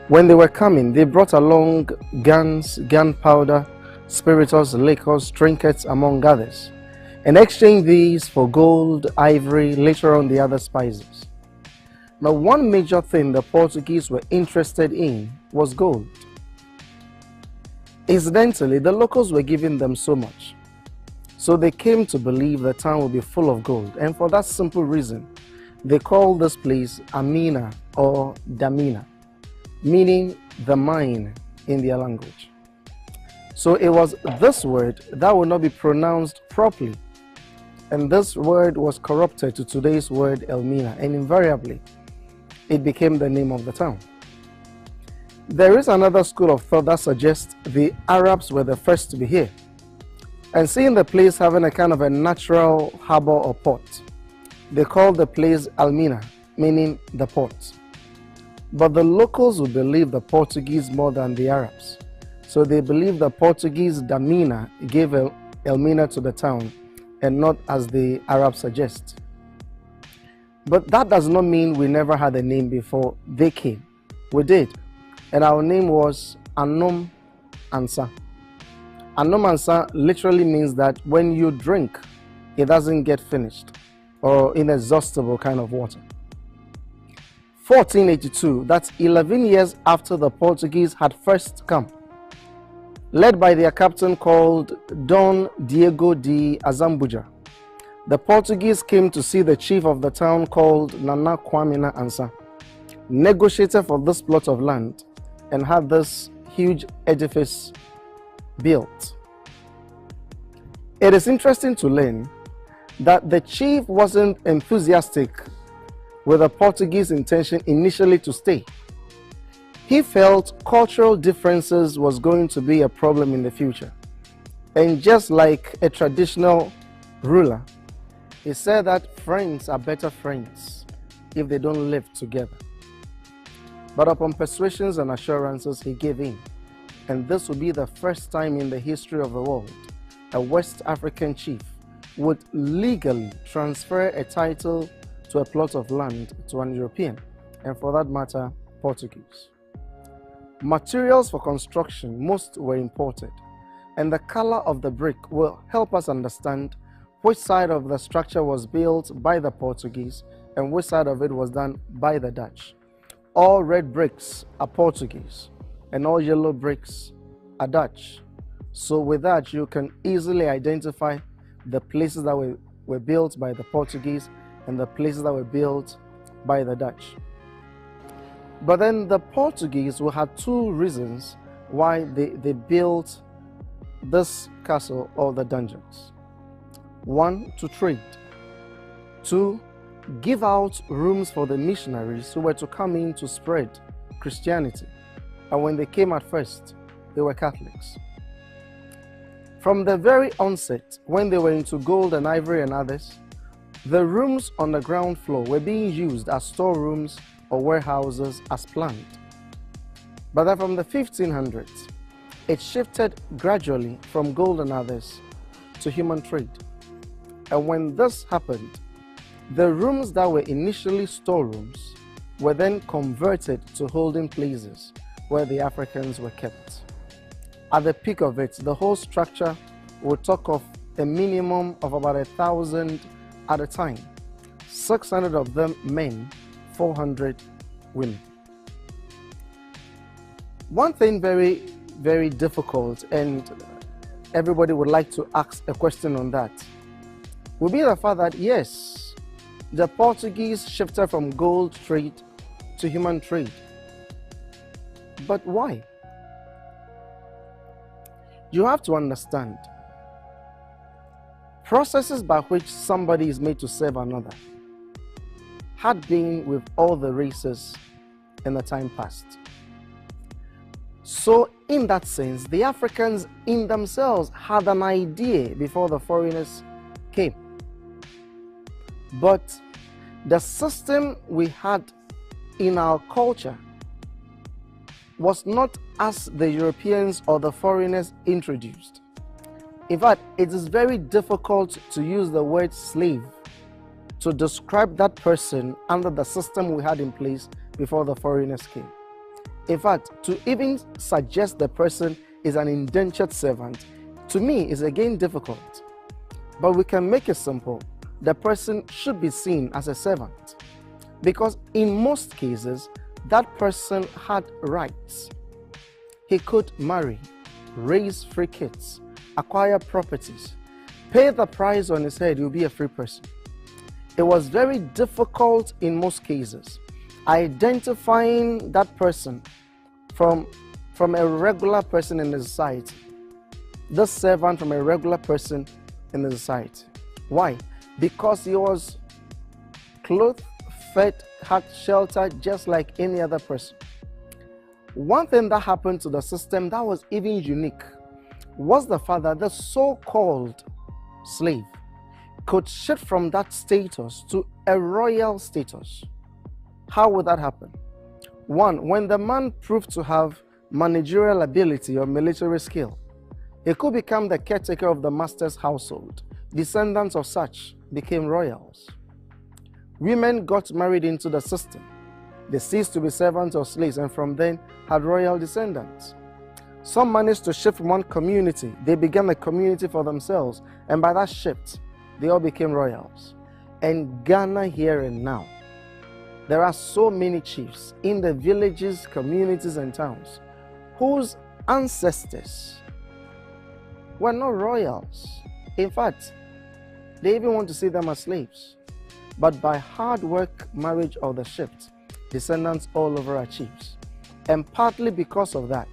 When they were coming, they brought along guns, gunpowder, spirituous, liquors, trinkets, among others, and exchanged these for gold, ivory, later on the other spices. Now, one major thing the Portuguese were interested in was gold. Incidentally, the locals were giving them so much, so they came to believe the town would be full of gold, and for that simple reason, they called this place Elmina or Damina, meaning the mine in their language. So it was this word that would not be pronounced properly, and this word was corrupted to today's word Elmina, and invariably it became the name of the town. There is another school of thought that suggests the Arabs were the first to be here, and seeing the place having a kind of a natural harbor or port, they called the place Elmina, meaning the port. But the locals would believe the Portuguese more than the Arabs, so they believe the Portuguese Damina gave Elmina to the town, and not as the Arabs suggest. But that does not mean we never had a name before they came. We did, and our name was Anum Ansa. Anum Ansa literally means that when you drink, it doesn't get finished, or inexhaustible kind of water. 1482, that's 11 years after the Portuguese had first come, led by their captain called Don Diego de Azambuja, the Portuguese came to see the chief of the town called Nana Kwamina Ansa, negotiated for this plot of land, and had this huge edifice built. It is interesting to learn that the chief wasn't enthusiastic with the Portuguese intention initially to stay. He felt cultural differences was going to be a problem in the future, and just like a traditional ruler, he said that friends are better friends if they don't live together. But upon persuasions and assurances, he gave in, and this would be the first time in the history of the world a West African chief would legally transfer a title to a plot of land to an European, and for that matter, Portuguese. Materials for construction, most were imported, and the color of the brick will help us understand which side of the structure was built by the Portuguese and which side of it was done by the Dutch. All red bricks are Portuguese, and all yellow bricks are Dutch. So with that, you can easily identify the places that were built by the Portuguese and the places that were built by the Dutch. But then the Portuguese will have two reasons why they built this castle or the dungeons. One, to trade. Two, give out rooms for the missionaries who were to come in to spread Christianity. And when they came at first, they were Catholics. From the very onset, when they were into gold and ivory and others, the rooms on the ground floor were being used as storerooms or warehouses as planned. But then from the 1500s, it shifted gradually from gold and others to human trade. And when this happened, the rooms that were initially storerooms were then converted to holding places where the Africans were kept. At the peak of it, the whole structure would talk of a minimum of about 1,000 at a time, 600 of them men, 400 women. One thing very, very difficult, and everybody would like to ask a question on that, would be the fact that yes, the Portuguese shifted from gold trade to human trade. But why? You have to understand, processes by which somebody is made to serve another had been with all the races in the time past. So in that sense, the Africans in themselves had an idea before the foreigners came. But the system we had in our culture was not as the Europeans or the foreigners introduced. In fact, it is very difficult to use the word slave to describe that person under the system we had in place before the foreigners came. In fact, to even suggest the person is an indentured servant, to me, is again difficult. But we can make it simple. The person should be seen as a servant, because in most cases, that person had rights. He could marry, raise free kids, acquire properties, pay the price on his head, he'll be a free person. It was very difficult in most cases identifying that person from a regular person in the society, this servant from a regular person in the society. Why? Because he was clothed, fed, had shelter just like any other person. One thing that happened to the system that was even unique was the fact that the so-called slave could shift from that status to a royal status. How would that happen? One, when the man proved to have managerial ability or military skill, he could become the caretaker of the master's household. Descendants of such became royals. Women got married into the system. They ceased to be servants or slaves, and from then had royal descendants. Some managed to shift from one community. They began a community for themselves, and by that shift, they all became royals. And Ghana here and now, there are so many chiefs in the villages, communities, and towns whose ancestors were not royals. In fact, they even want to see them as slaves. But by hard work, marriage, or the shift, descendants all over are chiefs. And partly because of that,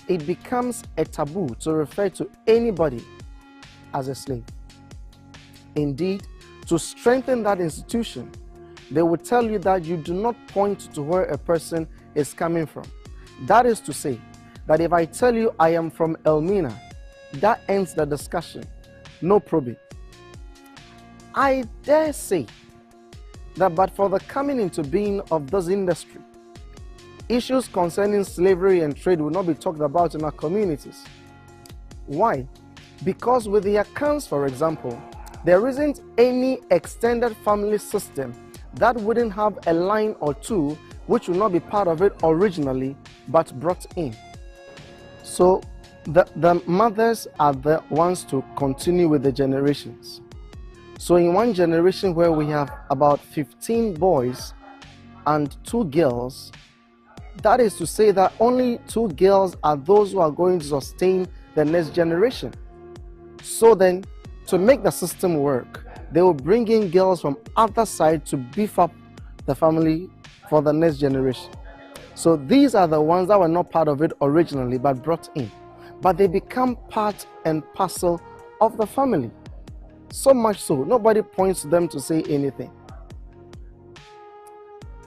it becomes a taboo to refer to anybody as a slave. Indeed, to strengthen that institution, they will tell you that you do not point to where a person is coming from. That is to say, that if I tell you I am from Elmina, that ends the discussion. No probing. I dare say that but for the coming into being of this industry, issues concerning slavery and trade will not be talked about in our communities. Why? Because with the accounts, for example, there isn't any extended family system that wouldn't have a line or two which will not be part of it originally but brought in. So the mothers are the ones to continue with the generations. So in one generation where we have about 15 boys and 2 girls, that is to say that only 2 girls are those who are going to sustain the next generation. So then, to make the system work, they will bring in girls from other side to beef up the family for the next generation. So these are the ones that were not part of it originally but brought in. But they become part and parcel of the family. So much so, nobody points to them to say anything.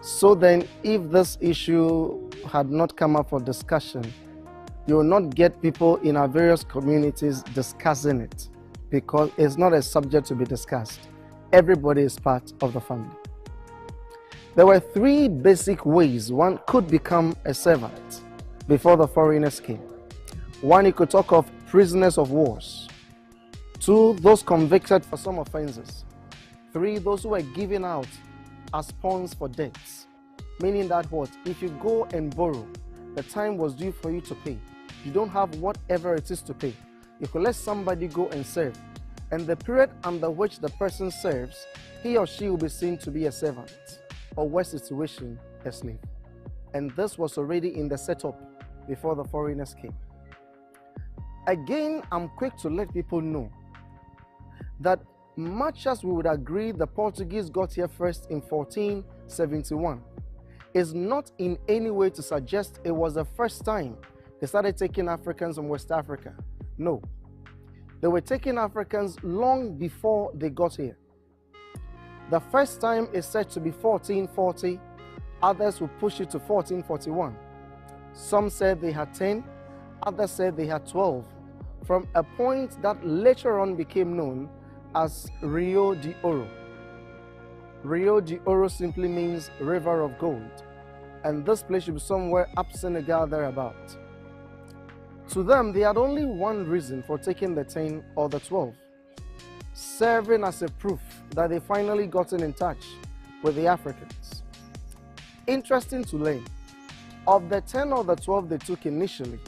So then, if this issue had not come up for discussion, you will not get people in our various communities discussing it, because it's not a subject to be discussed. Everybody is part of the family. There were 3 basic ways one could become a servant before the foreigners came. 1, you could talk of prisoners of wars. 2, those convicted for some offenses. 3, those who were given out as pawns for debts. Meaning that what? If you go and borrow, the time was due for you to pay. You don't have whatever it is to pay. You could let somebody go and serve. And the period under which the person serves, he or she will be seen to be a servant, or worse situation, a slave. And this was already in the setup before the foreigners came. Again, I'm quick to let people know that much as we would agree the Portuguese got here first in 1471, is not in any way to suggest it was the first time they started taking Africans from West Africa. No. They were taking Africans long before they got here. The first time is said to be 1440, others will push it to 1441. Some said they had 10, others said they had 12, from a point that later on became known as Rio de Oro. Rio de Oro simply means river of gold, and this place should be somewhere up Senegal thereabout. To them, they had only one reason for taking the 10 or the 12, serving as a proof that they finally gotten in touch with the Africans. Interesting to learn, Of the 10 or the 12 they took initially,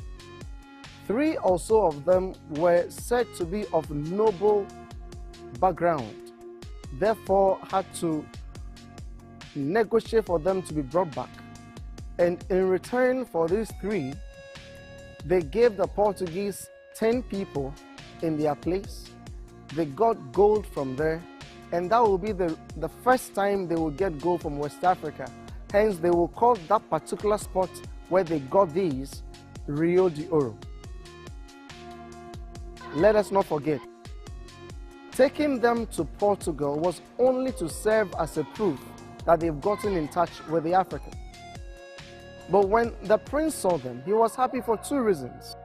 3 or so of them were said to be of noble background, therefore had to negotiate for them to be brought back. And in return for these 3, they gave the Portuguese 10 people in their place. They got gold from there, and that will be the first time they will get gold from West Africa. Hence, they will call that particular spot where they got these Rio de Oro. Let us not forget, taking them to Portugal was only to serve as a proof that they've gotten in touch with the African. But when the prince saw them, he was happy for 2 reasons.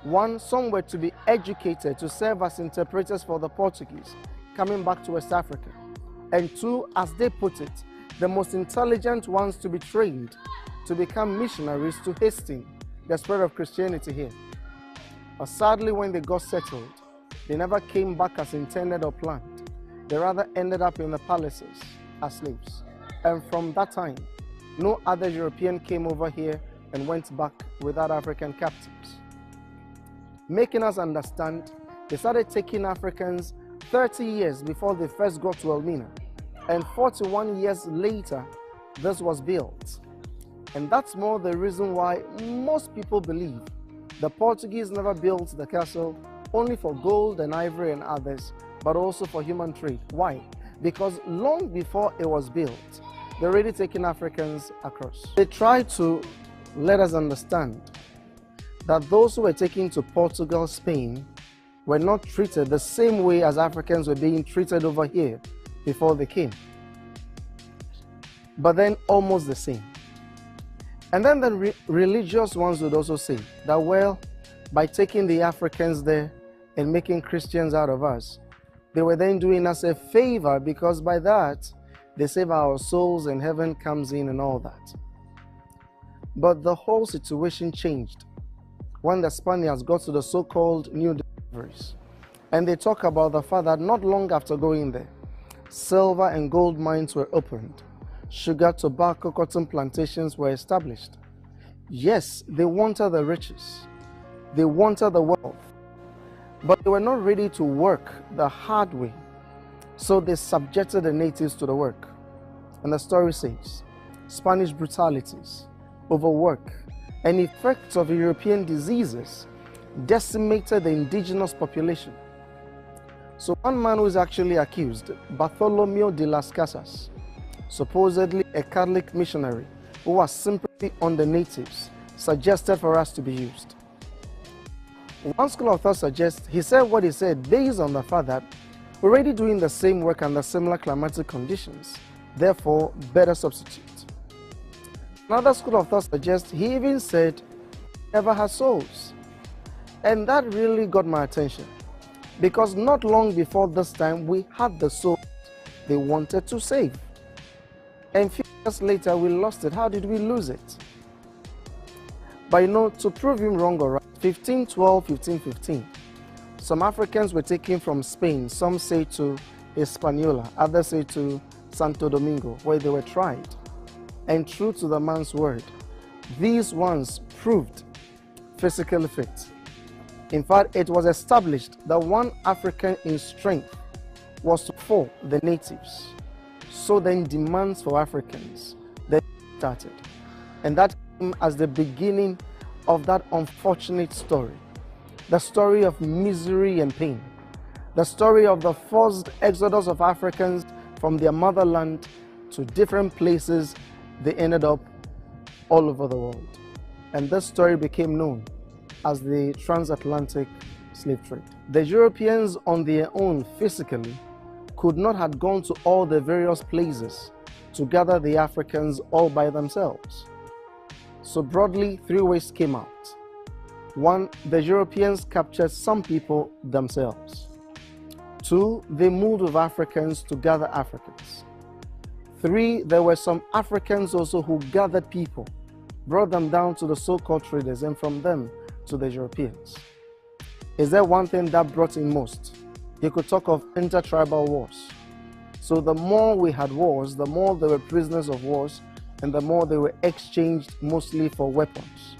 1, some were to be educated to serve as interpreters for the Portuguese coming back to West Africa. And 2, as they put it, the most intelligent ones to be trained to become missionaries to hasten the spread of Christianity here. But sadly, when they got settled, they never came back as intended or planned. They rather ended up in the palaces as slaves. And from that time, no other European came over here and went back without African captives. Making us understand, they started taking Africans 30 years before they first got to Elmina. And 41 years later, this was built. And that's more the reason why most people believe the Portuguese never built the castle only for gold and ivory and others, but also for human trade. Why? Because long before it was built, they're already taking Africans across. They tried to let us understand that those who were taken to Portugal, Spain, were not treated the same way as Africans were being treated over here before they came. But then almost the same. And then the religious ones would also say that, well, by taking the Africans there and making Christians out of us, they were then doing us a favor, because by that, they save our souls and heaven comes in and all that. But the whole situation changed when the Spaniards got to the so-called New Discoveries. And they talk about the fact that not long after going there, silver and gold mines were opened. Sugar, tobacco, cotton plantations were established. Yes, they wanted the riches. They wanted the wealth. But they were not ready to work the hard way. So they subjected the natives to the work. And the story says, Spanish brutalities, overwork, and effects of European diseases decimated the indigenous population. So one man who is actually accused, Bartholomew de las Casas, supposedly a Catholic missionary who was sympathy on the natives, suggested for us to be used. One school of thought suggests he said what he said based on the fact that we're already doing the same work under similar climatic conditions, therefore better substitute. Another school of thought suggests he even said never had souls. And that really got my attention, because not long before this time we had the souls they wanted to save. And a few years later we lost it. How did we lose it? But you know, to prove him wrong or right, 1512, 1515, some Africans were taken from Spain, some say to Hispaniola, others say to Santo Domingo, where they were tried. And true to the man's word, these ones proved physically fit. In fact, it was established that one African in strength was to fall the natives. So then demands for Africans then started. And that came as the beginning of that unfortunate story. The story of misery and pain. The story of the forced exodus of Africans from their motherland to different places. They ended up all over the world. And this story became known as the Transatlantic slave trade. The Europeans on their own physically could not have gone to all the various places to gather the Africans all by themselves. So broadly, 3 ways came out. 1, the Europeans captured some people themselves. 2, they moved with Africans to gather Africans. 3, there were some Africans also who gathered people, brought them down to the so-called traders, and from them to the Europeans. Is there one thing that brought in most? You could talk of intertribal wars. So the more we had wars, the more there were prisoners of wars, and the more they were exchanged mostly for weapons.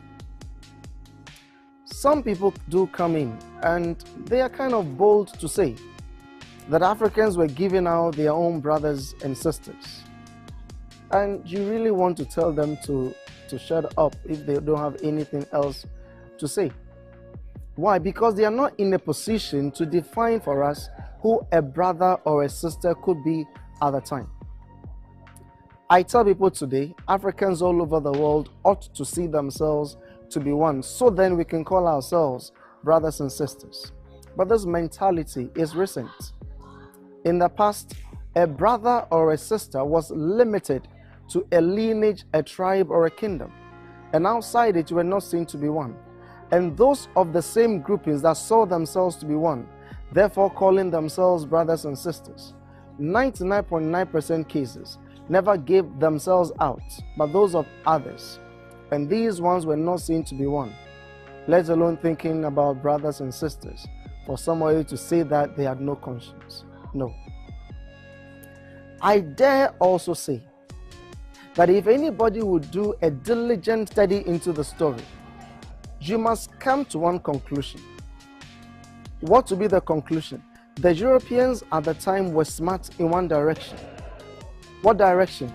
Some people do come in and they are kind of bold to say that Africans were giving out their own brothers and sisters. And you really want to tell them to shut up if they don't have anything else to say. Why? Because they are not in a position to define for us who a brother or a sister could be at the time. I tell people today, Africans all over the world ought to see themselves to be one, so then we can call ourselves brothers and sisters. But this mentality is recent. In the past, a brother or a sister was limited to a lineage, a tribe, or a kingdom. And outside it, you were not seen to be one. And those of the same groupings that saw themselves to be one, therefore calling themselves brothers and sisters, 99.9% cases never gave themselves out, but those of others. And these ones were not seen to be one, let alone thinking about brothers and sisters. For somebody to say that they had no conscience. No. I dare also say that if anybody would do a diligent study into the story, you must come to one conclusion. What would be the conclusion? The Europeans at the time were smart in one direction. What direction?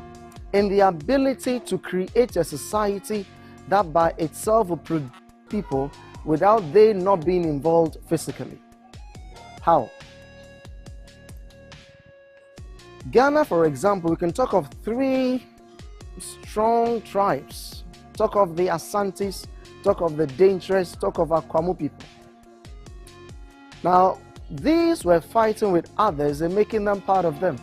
In the ability to create a society that by itself will produce people without they not being involved physically. How? Ghana, for example, we can talk of 3 strong tribes. Talk of the Asantes, talk of the Dangerous, talk of Akwamu people. Now, these were fighting with others and making them part of them.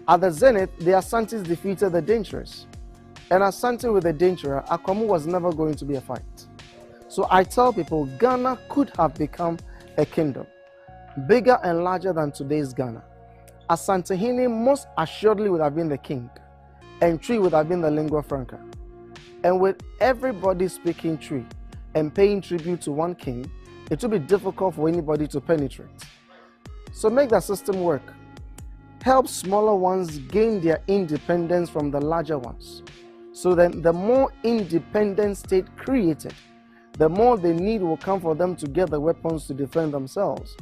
At the zenith, the Asantes defeated the Dangerous. And Asante with the Dangerous, Akwamu was never going to be a fight. So I tell people, Ghana could have become a kingdom, bigger and larger than today's Ghana. Asantehene most assuredly would have been the king, and Tree would have been the lingua franca. And with everybody speaking Tree and paying tribute to one king, it would be difficult for anybody to penetrate. So make that system work. Help smaller ones gain their independence from the larger ones. So then the more independent state created, the more the need will come for them to get the weapons to defend themselves.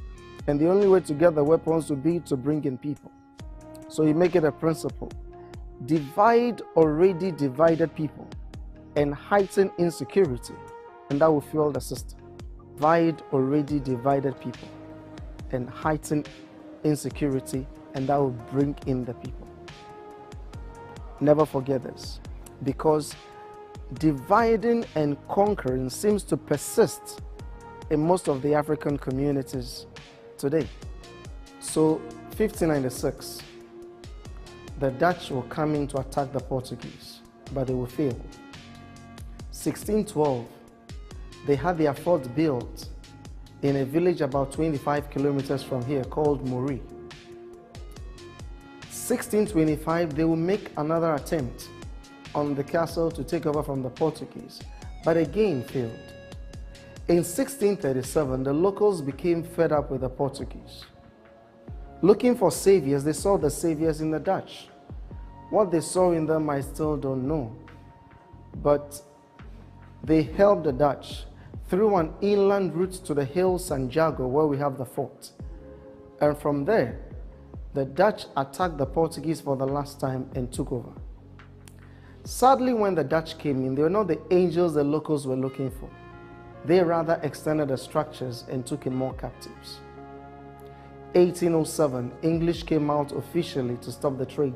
And the only way to get the weapons would be to bring in people. So you make it a principle. Divide already divided people and heighten insecurity, and that will fuel the system. Divide already divided people and heighten insecurity, and that will bring in the people. Never forget this, because dividing and conquering seems to persist in most of the African communities today. So 1596, the Dutch will come in to attack the Portuguese, but they will fail. 1612, they had their fort built in a village about 25 kilometers from here called Muri. 1625, they will make another attempt on the castle to take over from the Portuguese, but again failed. In 1637, the locals became fed up with the Portuguese. Looking for saviors, they saw the saviors in the Dutch. What they saw in them, I still don't know. But they helped the Dutch through an inland route to the hill Santiago, where we have the fort. And from there, the Dutch attacked the Portuguese for the last time and took over. Sadly, when the Dutch came in, they were not the angels the locals were looking for. They rather extended the structures and took in more captives. 1807, English came out officially to stop the trade.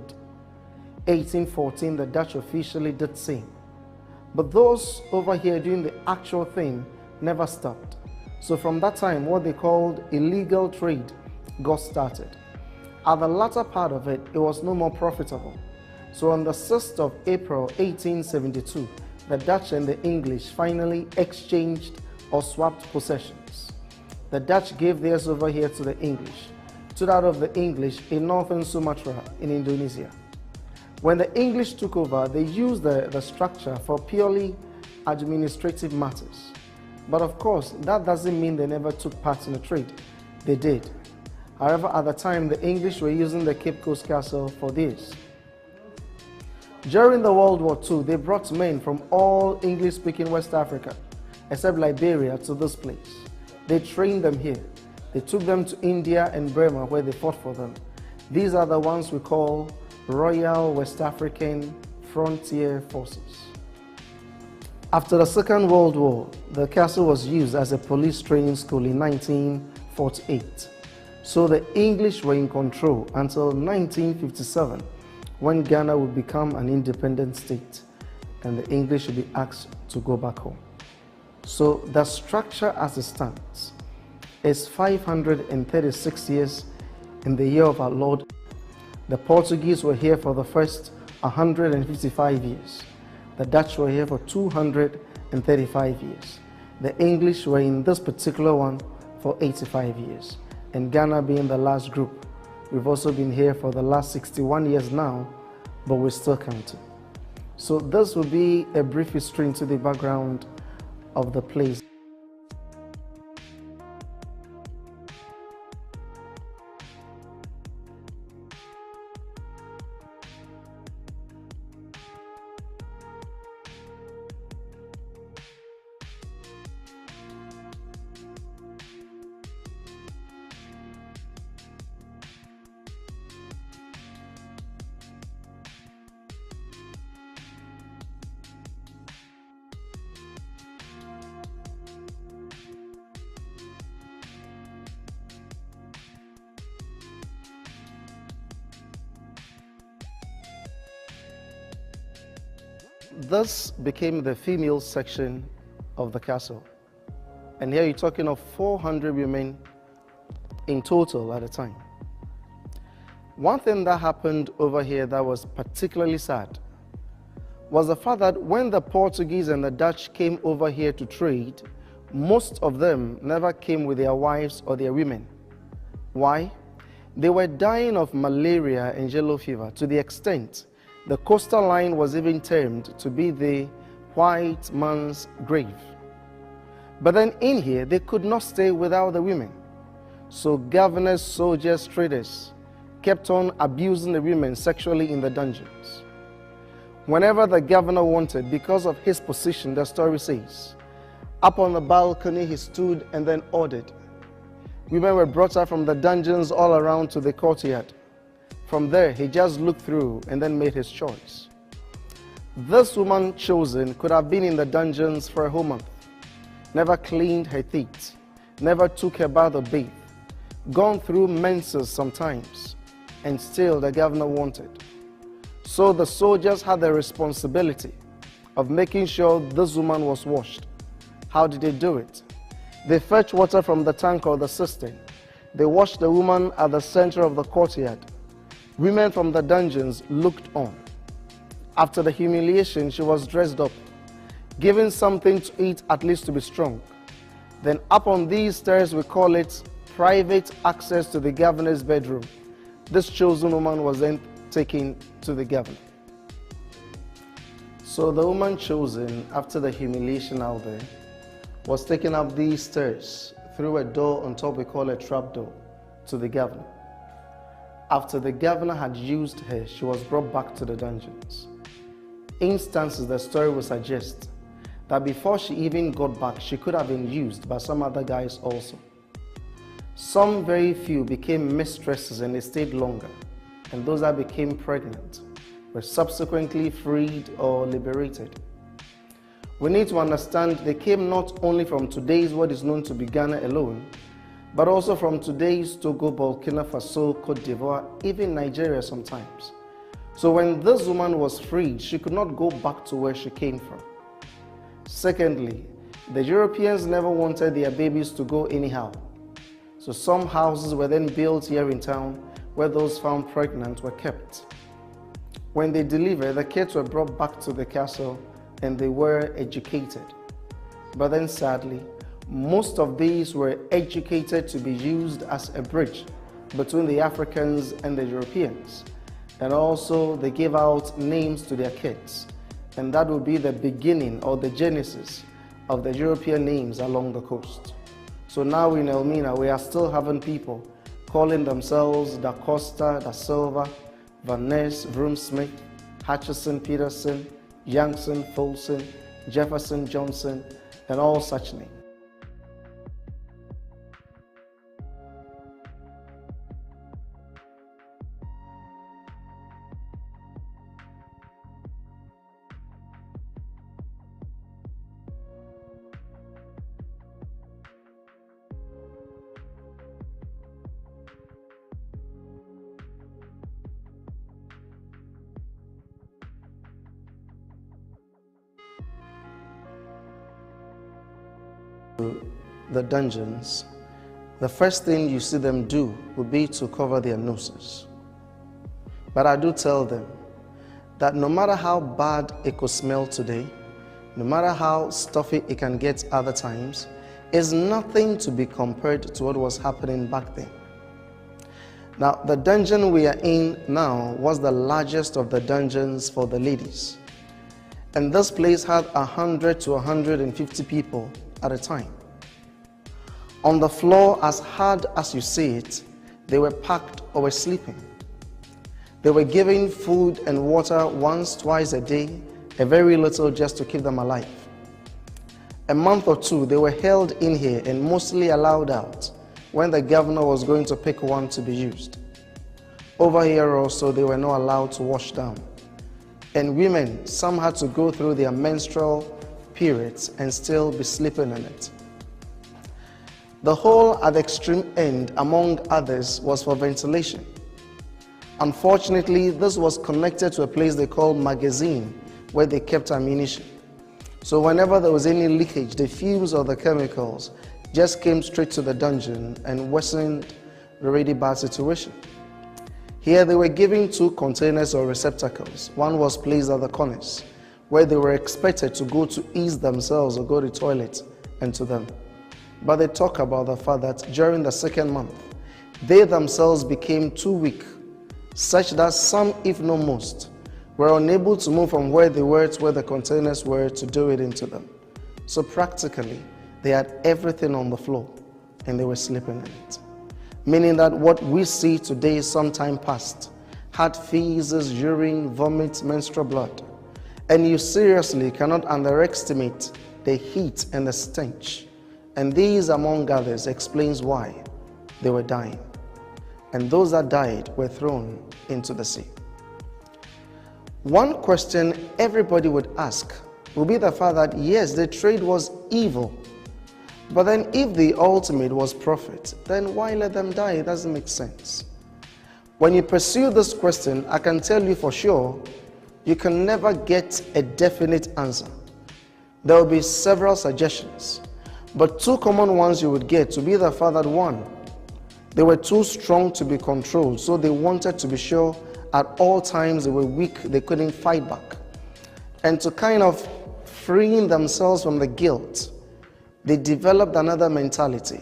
1814, the Dutch officially did the same. But those over here doing the actual thing never stopped. So from that time, what they called illegal trade got started. At the latter part of it, it was no more profitable. So on the 6th of April 1872, the Dutch and the English finally exchanged or swapped possessions. The Dutch gave theirs over here to the English, to that of the English in northern Sumatra in Indonesia. When the English took over, they used the structure for purely administrative matters. But of course, that doesn't mean they never took part in the trade. They did. However, at the time, the English were using the Cape Coast Castle for this. During the World War II, they brought men from all English-speaking West Africa, except Liberia, to this place. They trained them here. They took them to India and Burma, where they fought for them. These are the ones we call Royal West African Frontier Forces. After the Second World War, the castle was used as a police training school in 1948. So the English were in control until 1957, when Ghana would become an independent state and the English would be asked to go back home. So the structure as it stands is 536 years in the year of our Lord. The Portuguese were here for the first 155 years. The Dutch were here for 235 years. The English were in this particular one for 85 years. And Ghana being the last group, we've also been here for the last 61 years now, but we're still counting. So this will be a brief history into the background of the place. This became the female section of the castle. And here you're talking of 400 women in total at a time. One thing that happened over here that was particularly sad was the fact that when the Portuguese and the Dutch came over here to trade, most of them never came with their wives or their women. Why? They were dying of malaria and yellow fever to the extent the coastal line was even termed to be the white man's grave. But then in here, they could not stay without the women. So governors, soldiers, traders kept on abusing the women sexually in the dungeons. Whenever the governor wanted, because of his position, the story says, up on the balcony he stood and then ordered. Women were brought out from the dungeons all around to the courtyard. From there, he just looked through and then made his choice. This woman chosen could have been in the dungeons for a whole month, never cleaned her teeth, never took her bath or bathe, gone through menses sometimes, and still the governor wanted. So the soldiers had the responsibility of making sure this woman was washed. How did they do it? They fetched water from the tank or the cistern. They washed the woman at the center of the courtyard. Women from the dungeons looked on. After the humiliation, she was dressed up, given something to eat at least to be strong. Then up on these stairs, we call it private access to the governor's bedroom. This chosen woman was then taken to the governor. So the woman chosen after the humiliation out there was taken up these stairs through a door on top we call a trap door to the governor. After the governor had used her, she was brought back to the dungeons. Instances the story will suggest that before she even got back, she could have been used by some other guys also. Some very few became mistresses and they stayed longer, and those that became pregnant were subsequently freed or liberated. We need to understand they came not only from today's what is known to be Ghana alone, but also from today's Togo, Burkina Faso, Cote d'Ivoire, even Nigeria sometimes. So when this woman was freed, she could not go back to where she came from. Secondly, the Europeans never wanted their babies to go anyhow. So some houses were then built here in town where those found pregnant were kept. When they delivered, the kids were brought back to the castle and they were educated. But then sadly, most of these were educated to be used as a bridge between the Africans and the Europeans. And also they gave out names to their kids. And that would be the beginning or the genesis of the European names along the coast. So now in Elmina, we are still having people calling themselves Da Costa, Da Silva, Van Ness, Vroom Smith, Hutchison, Peterson, Youngson, Folsom, Jefferson, Johnson, and all such names. The dungeons, the first thing you see them do would be to cover their noses. But I do tell them that no matter how bad it could smell today, no matter how stuffy it can get other times, is nothing to be compared to what was happening back then. Now, the dungeon we are in now was the largest of the dungeons for the ladies. And this place had 100 to 150 people at a time. On the floor, as hard as you see it, they were packed or were sleeping. They were given food and water once, twice a day, a very little just to keep them alive. A month or two, they were held in here and mostly allowed out when the governor was going to pick one to be used. Over here also, they were not allowed to wash down. And women, some had to go through their menstrual periods and still be sleeping in it. The hole at the extreme end, among others, was for ventilation. Unfortunately, this was connected to a place they called magazine, where they kept ammunition. So whenever there was any leakage, the fumes of the chemicals just came straight to the dungeon and worsened the already bad situation. Here they were given two containers or receptacles. One was placed at the corners, where they were expected to go to ease themselves or go to the toilet into them. But they talk about the fact that during the second month, they themselves became too weak, such that some, if not most, were unable to move from where they were to where the containers were to do it into them. So practically, they had everything on the floor and they were sleeping in it. Meaning that what we see today, sometime past, had feces, urine, vomit, menstrual blood. And you seriously cannot underestimate the heat and the stench. And these, among others, explains why they were dying. And those that died were thrown into the sea. One question everybody would ask will be the fact that yes, the trade was evil. But then if the ultimate was profit, then why let them die? It doesn't make sense. When you pursue this question, I can tell you for sure, you can never get a definite answer. There will be several suggestions. But two common ones you would get to be the fact that one, they were too strong to be controlled, so they wanted to be sure at all times they were weak, they couldn't fight back. And to kind of freeing themselves from the guilt, they developed another mentality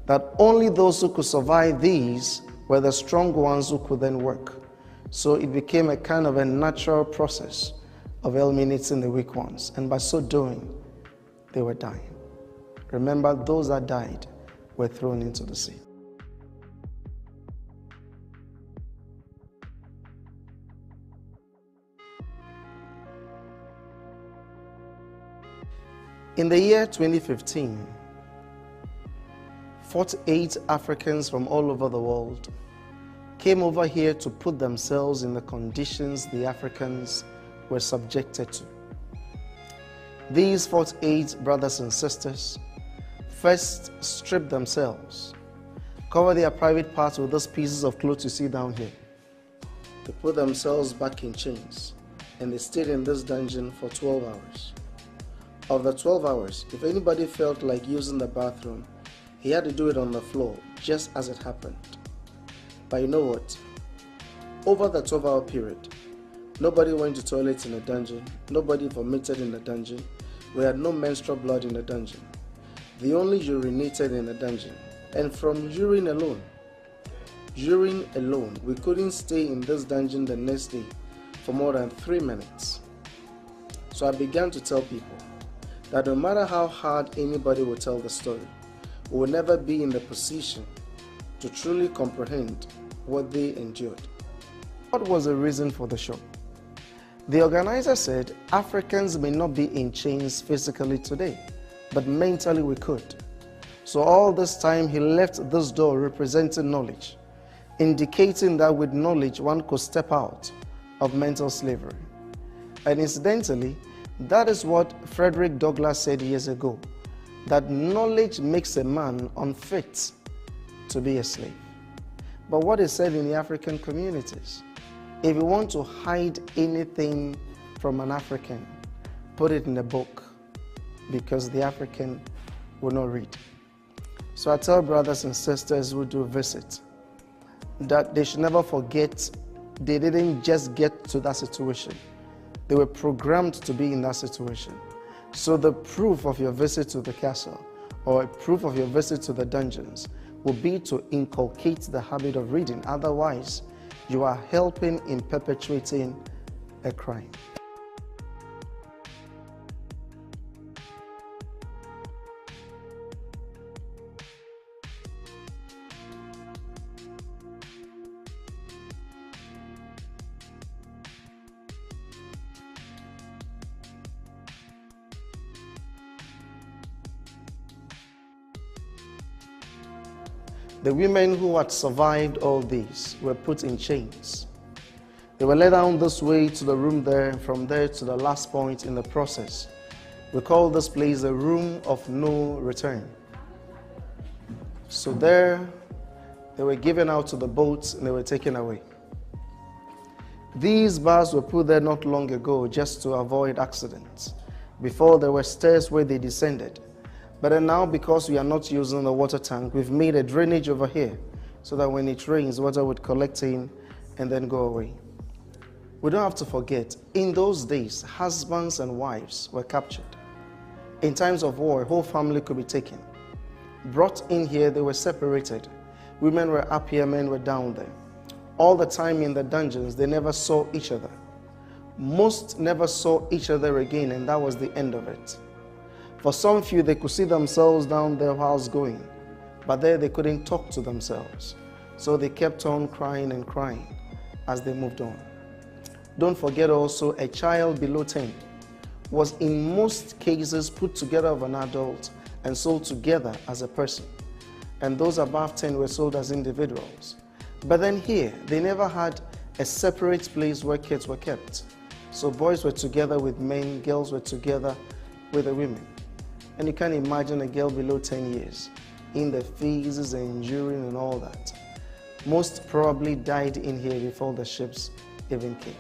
that only those who could survive these were the strong ones who could then work. So it became a kind of a natural process of eliminating the weak ones. And by so doing, they were dying. Remember, those that died were thrown into the sea. In the year 2015, 48 Africans from all over the world came over here to put themselves in the conditions the Africans were subjected to. These 48 brothers and sisters first stripped themselves, covered their private parts with those pieces of clothes you see down here. They put themselves back in chains and they stayed in this dungeon for 12 hours. Of the 12 hours, if anybody felt like using the bathroom, he had to do it on the floor, just as it happened. But you know what? Over the 12-hour period, nobody went to toilet in the dungeon, nobody vomited in the dungeon, we had no menstrual blood in the dungeon. They only urinated in the dungeon. And from urine alone, we couldn't stay in this dungeon the next day for more than 3 minutes. So I began to tell people that no matter how hard anybody will tell the story, we will never be in the position to truly comprehend what they endured. What was the reason for the show? The organizer said Africans may not be in chains physically today, but mentally we could. So all this time he left this door representing knowledge, indicating that with knowledge one could step out of mental slavery. And incidentally, that is what Frederick Douglass said years ago, that knowledge makes a man unfit to be a slave. But what is said in the African communities? If you want to hide anything from an African, put it in a book, because the African will not read. So I tell brothers and sisters who do visit that they should never forget they didn't just get to that situation. They were programmed to be in that situation. So the proof of your visit to the castle or a proof of your visit to the dungeons will be to inculcate the habit of reading. Otherwise, you are helping in perpetuating a crime. The women who had survived all this were put in chains. They were led down this way to the room there, from there to the last point in the process. We call this place the room of no return. So there, they were given out to the boats and they were taken away. These bars were put there not long ago just to avoid accidents. Before, there were stairs where they descended. But then now, because we are not using the water tank, we've made a drainage over here so that when it rains, water would collect in and then go away. We don't have to forget, in those days, husbands and wives were captured. In times of war, a whole family could be taken. Brought in here, they were separated. Women were up here, men were down there. All the time in the dungeons, they never saw each other. Most never saw each other again, and that was the end of it. For some few, they could see themselves down there whilst going, but there they couldn't talk to themselves. So they kept on crying and crying as they moved on. Don't forget also, a child below 10 was in most cases put together of an adult and sold together as a person. And those above 10 were sold as individuals. But then here, they never had a separate place where kids were kept. So boys were together with men, girls were together with the women. And you can imagine a girl below 10 years in the feces and urine and all that. Most probably died in here before the ships even came.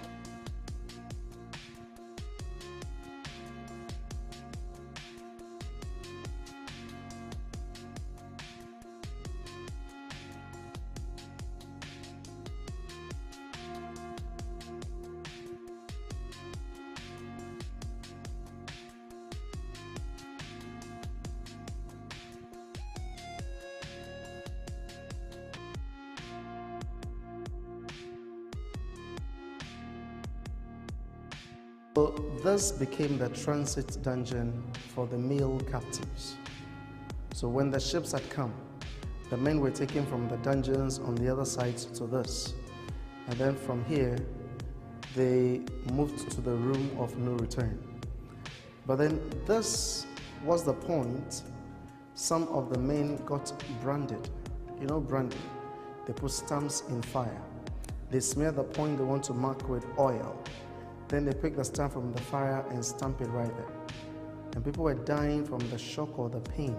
So this became the transit dungeon for the male captives. So when the ships had come, the men were taken from the dungeons on the other side to this. And then from here, they moved to the room of no return. But then this was the point. Some of the men got branded. You know branding? They put stamps in fire. They smear the point they want to mark with oil. Then they pick the stamp from the fire and stamp it right there. And people were dying from the shock or the pain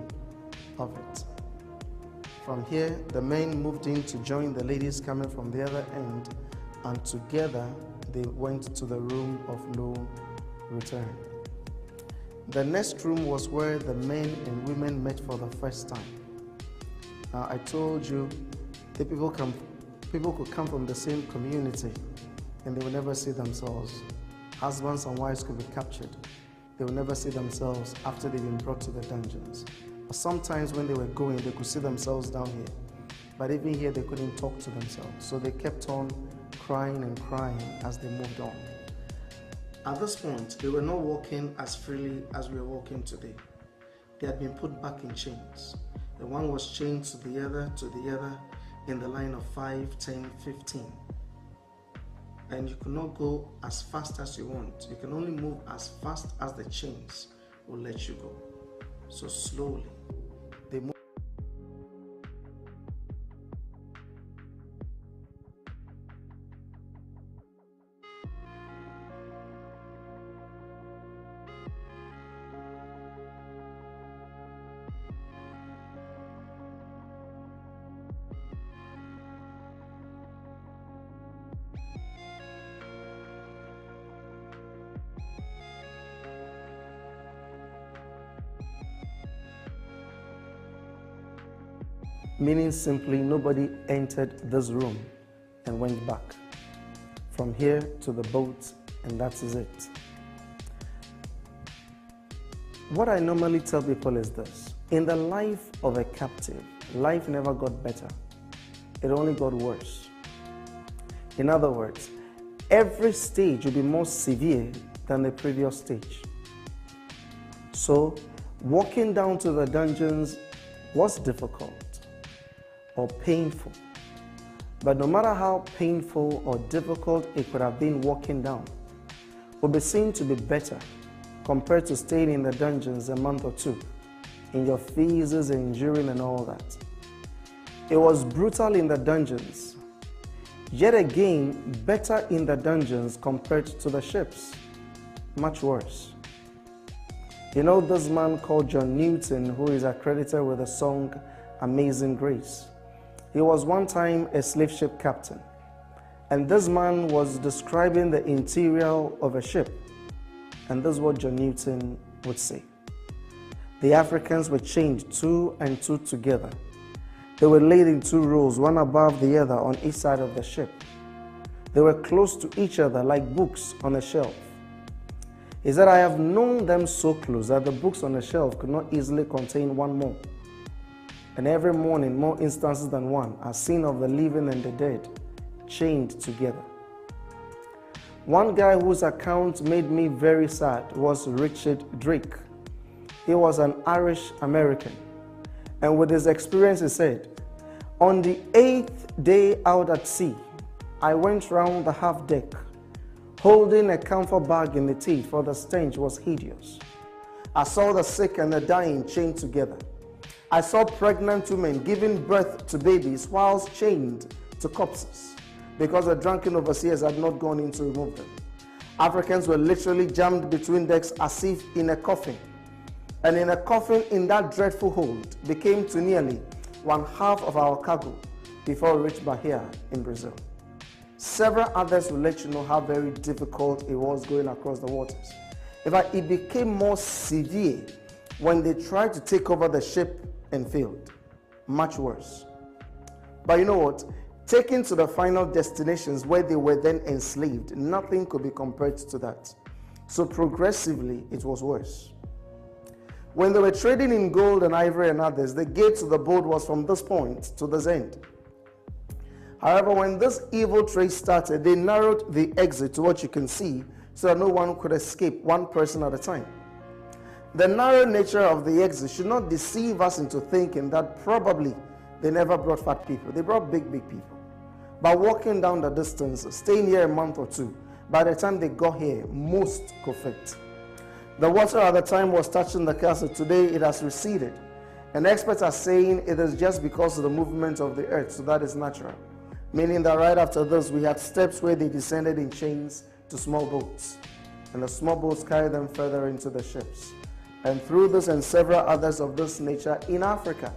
of it. From here, the men moved in to join the ladies coming from the other end, and together they went to the room of no return. The next room was where the men and women met for the first time. Now, I told you that people could come from the same community and they will never see themselves. Husbands and wives could be captured. They will never see themselves after they've been brought to the dungeons. But sometimes when they were going, they could see themselves down here. But even here, they couldn't talk to themselves. So they kept on crying and crying as they moved on. At this point, they were not walking as freely as we are walking today. They had been put back in chains. The one was chained to the other, in the line of 5, 10, 15. and you cannot go as fast as you want. You can only move as fast as the chains will let you go. So slowly, they move. Meaning simply, nobody entered this room and went back. From here to the boat, and that is it. What I normally tell people is this: in the life of a captive, life never got better. It only got worse. In other words, every stage will be more severe than the previous stage. So, walking down to the dungeons was difficult or painful. But no matter how painful or difficult it could have been walking down, would be seen to be better compared to staying in the dungeons a month or two, in your feces and urine and all that. It was brutal in the dungeons, yet again better in the dungeons compared to the ships, much worse. You know this man called John Newton, who is accredited with the song Amazing Grace. He was one time a slave ship captain, and this man was describing the interior of a ship, and this is what John Newton would say. The Africans were chained two and two together. They were laid in two rows, one above the other on each side of the ship. They were close to each other like books on a shelf. He said, I have known them so close that the books on the shelf could not easily contain one more. And every morning, more instances than one are seen of the living and the dead, chained together. One guy whose account made me very sad was Richard Drake. He was an Irish American. And with his experience, he said, on the 8th day out at sea, I went round the half deck, holding a camphor bag in the teeth, for the stench was hideous. I saw the sick and the dying chained together. I saw pregnant women giving birth to babies whilst chained to corpses, because the drunken overseers had not gone in to remove them. Africans were literally jammed between decks as if in a coffin. And in a coffin in that dreadful hold became to nearly one half of our cargo before we reached Bahia in Brazil. Several others will let you know how very difficult it was going across the waters. In fact, it became more severe when they tried to take over the ship and failed. Much worse. But you know what? Taken to the final destinations where they were then enslaved, nothing could be compared to that. So progressively, it was worse. When they were trading in gold and ivory and others, the gate to the boat was from this point to this end. However, when this evil trade started, they narrowed the exit to what you can see so that no one could escape, one person at a time. The narrow nature of the exit should not deceive us into thinking that probably they never brought fat people. They brought big people. By walking down the distance, staying here a month or two, by the time they got here, most could fit. The water at the time was touching the castle. Today it has receded. And experts are saying it is just because of the movement of the earth, so that is natural. Meaning that right after this, we had steps where they descended in chains to small boats. And the small boats carried them further into the ships. And through this and several others of this nature in Africa,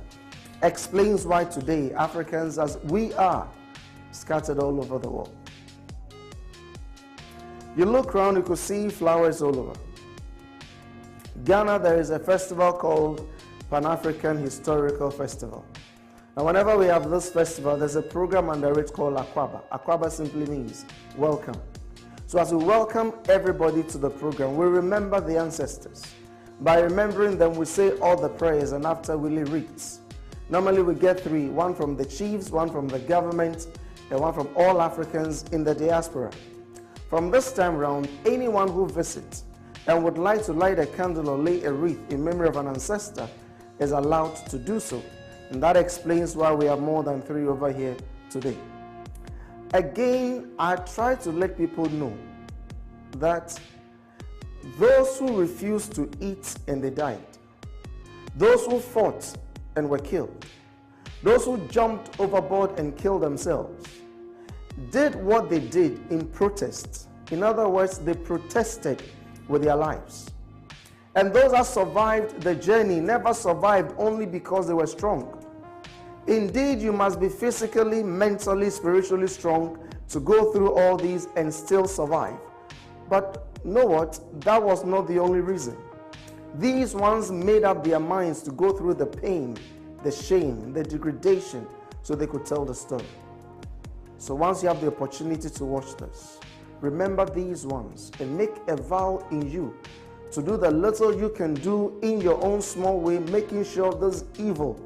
explains why today Africans, as we are, scattered all over the world. You look around, you could see flowers all over. Ghana, there is a festival called Pan-African Historical Festival. Now, whenever we have this festival, there's a program under it called Akwaba. Akwaba simply means welcome. So as we welcome everybody to the program, we remember the ancestors. By remembering them, we say all the prayers, and after we lead reads. Normally we get three, one from the chiefs, one from the government, and one from all Africans in the diaspora. From this time round, anyone who visits and would like to light a candle or lay a wreath in memory of an ancestor is allowed to do so. And that explains why we have more than three over here today. Again, I try to let people know that those who refused to eat and they died, those who fought and were killed, those who jumped overboard and killed themselves, did what they did in protest. In other words, they protested with their lives. And those that survived the journey never survived only because they were strong. Indeed, you must be physically, mentally, spiritually strong to go through all these and still survive. But know what? That was not the only reason. These ones made up their minds to go through the pain, the shame, the degradation, so they could tell the story. So once you have the opportunity to watch this, remember these ones and make a vow in you to do the little you can do in your own small way, making sure this evil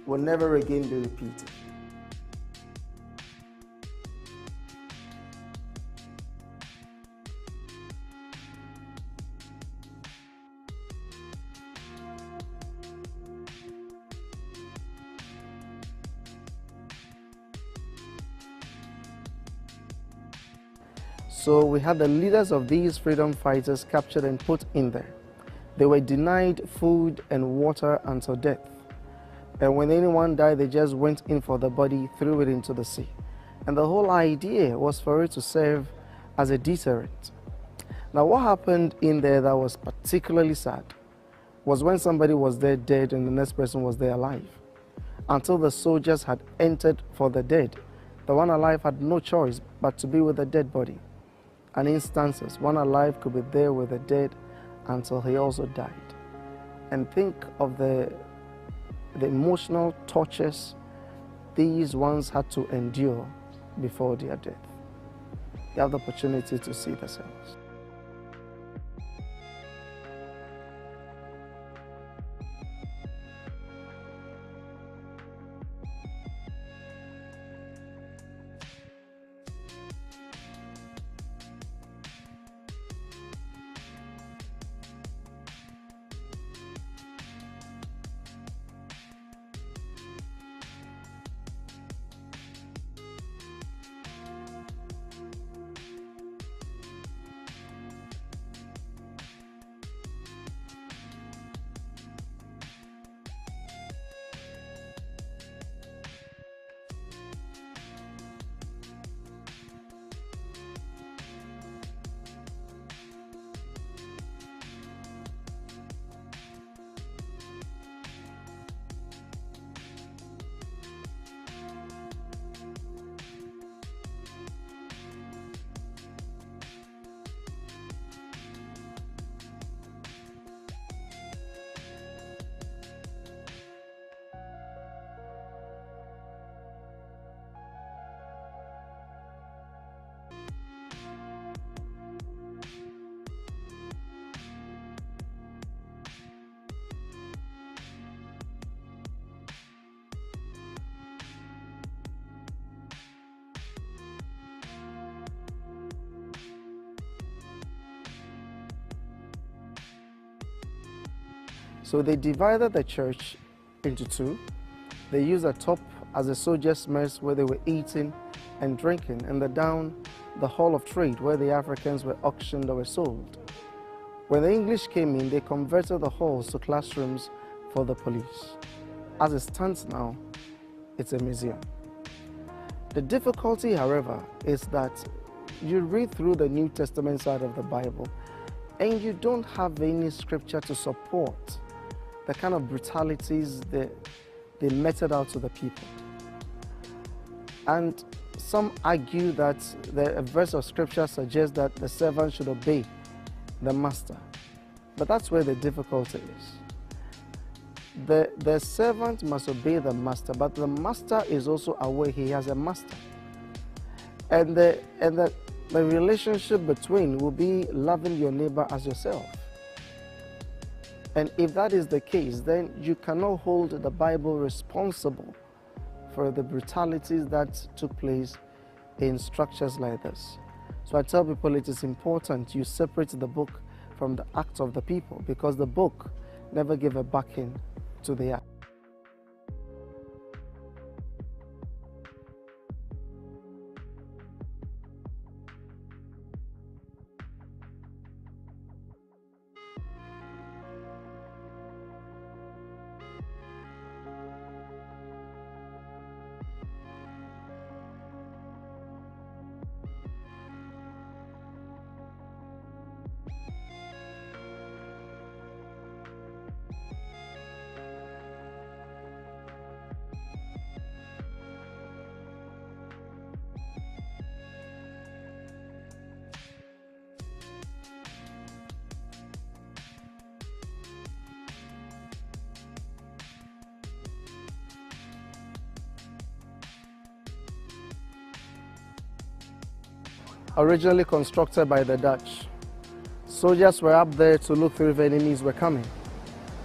will never again be repeated. So we had the leaders of these freedom fighters captured and put in there. They were denied food and water until death. And when anyone died, they just went in for the body, threw it into the sea. And the whole idea was for it to serve as a deterrent. Now, what happened in there that was particularly sad was when somebody was there dead and the next person was there alive. Until the soldiers had entered for the dead, the one alive had no choice but to be with the dead body. And instances, one alive could be there with the dead until he also died. And think of the emotional tortures these ones had to endure before their death. You have the opportunity to see the service. So they divided the church into two. They used the top as a soldiers' mess where they were eating and drinking, and the down, the hall of trade where the Africans were auctioned or were sold. When the English came in, they converted the halls to classrooms for the police. As it stands now, it's a museum. The difficulty, however, is that you read through the New Testament side of the Bible and you don't have any scripture to support the kind of brutalities they meted out to the people. And some argue that a verse of scripture suggests that the servant should obey the master. But that's where the difficulty is. The servant must obey the master, but the master is also aware he has a master. And the relationship between will be loving your neighbor as yourself. And if that is the case, then you cannot hold the Bible responsible for the brutalities that took place in structures like this. So I tell people it is important you separate the book from the acts of the people, because the book never gave a backing to the act. originally constructed by the Dutch. Soldiers were up there to look through if enemies were coming.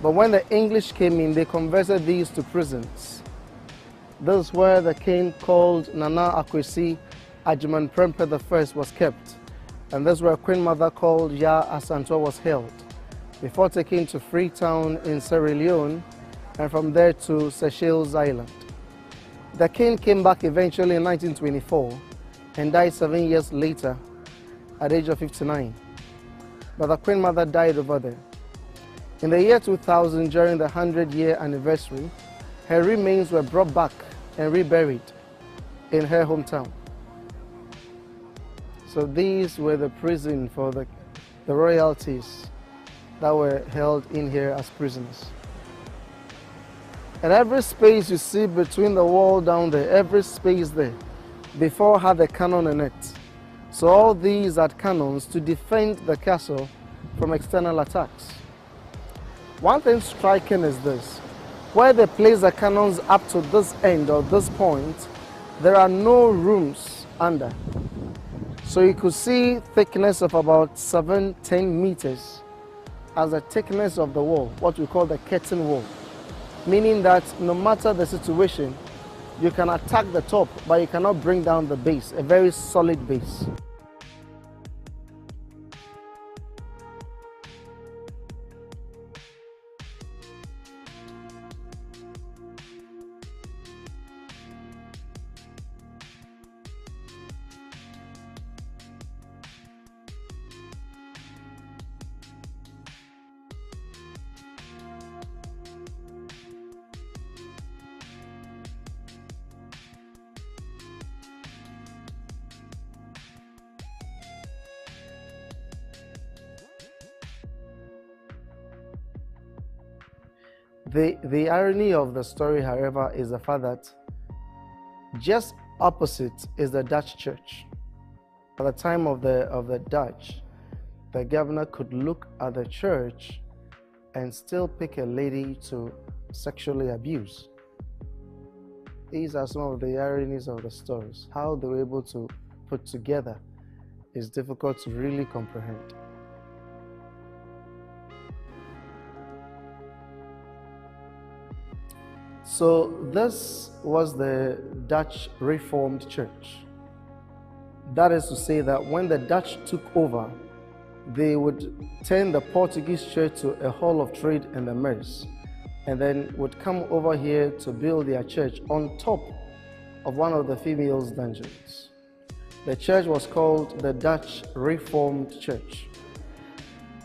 But when the English came in, they converted these to prisons. This is where the king called Nana Akwesi Ajiman Prempeh I was kept. And this is where Queen Mother called Ya Asantewaa was held, before taken to Freetown in Sierra Leone, and from there to Seychelles Island. The king came back eventually in 1924 and died 7 years later at the age of 59. But the Queen Mother died over there. In the year 2000, during the 100-year anniversary, her remains were brought back and reburied in her hometown. So these were the prison for the royalties that were held in here as prisoners. And every space you see between the wall down there, every space there, before had a cannon in it. So all these had cannons to defend the castle from external attacks. One thing striking is this: where they place the cannons up to this end or this point, there are no rooms under. So you could see thickness of about 7-10 meters as the thickness of the wall, what we call the curtain wall. Meaning that no matter the situation, you can attack the top, but you cannot bring down the base, a very solid base. The irony of the story, however, is the fact that just opposite is the Dutch church. At the time of the Dutch, the governor could look at the church and still pick a lady to sexually abuse. These are some of the ironies of the stories. How they were able to put together is difficult to really comprehend. So this was the Dutch Reformed Church. That is to say that when the Dutch took over, they would turn the Portuguese church to a hall of trade and commerce, and then would come over here to build their church on top of one of the females' dungeons. The church was called the Dutch Reformed Church.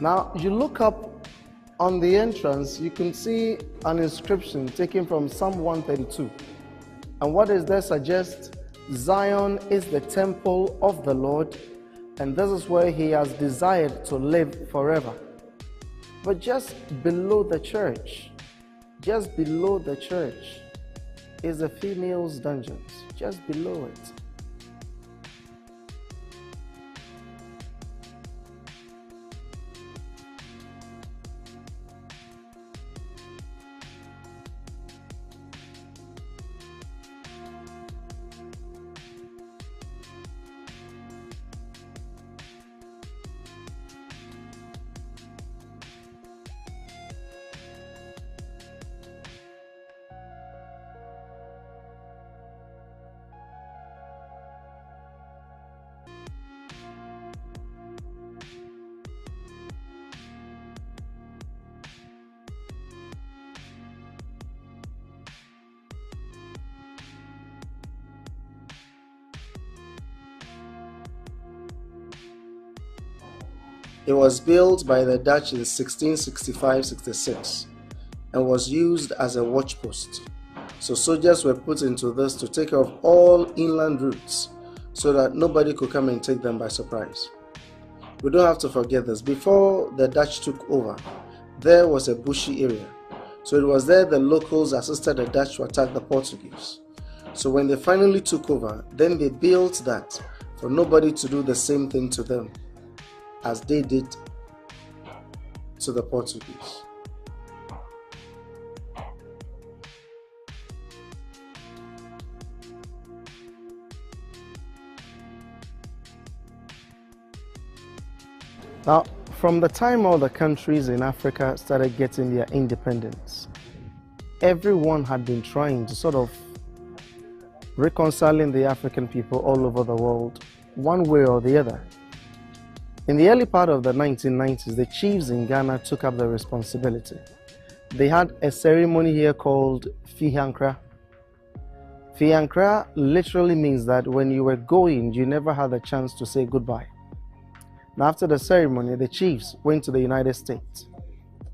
Now, you look up on the entrance, you can see an inscription taken from Psalm 132. And what does that suggest? Zion is the temple of the Lord, and this is where he has desired to live forever. But just below the church, is the females' dungeons, just below it. It was built by the Dutch in 1665-66 and was used as a watch post. So soldiers were put into this to take care of all inland routes so that nobody could come and take them by surprise. We don't have to forget this. Before the Dutch took over, there was a bushy area. So it was there the locals assisted the Dutch to attack the Portuguese. So when they finally took over, then they built that for nobody to do the same thing to them as they did to the Portuguese. Now, from the time all the countries in Africa started getting their independence, everyone had been trying to sort of reconciling the African people all over the world, one way or the other. In the early part of the 1990s, the chiefs in Ghana took up the responsibility. They had a ceremony here called Fihankra. Fihankra literally means that when you were going, you never had the chance to say goodbye. Now, after the ceremony, the chiefs went to the United States,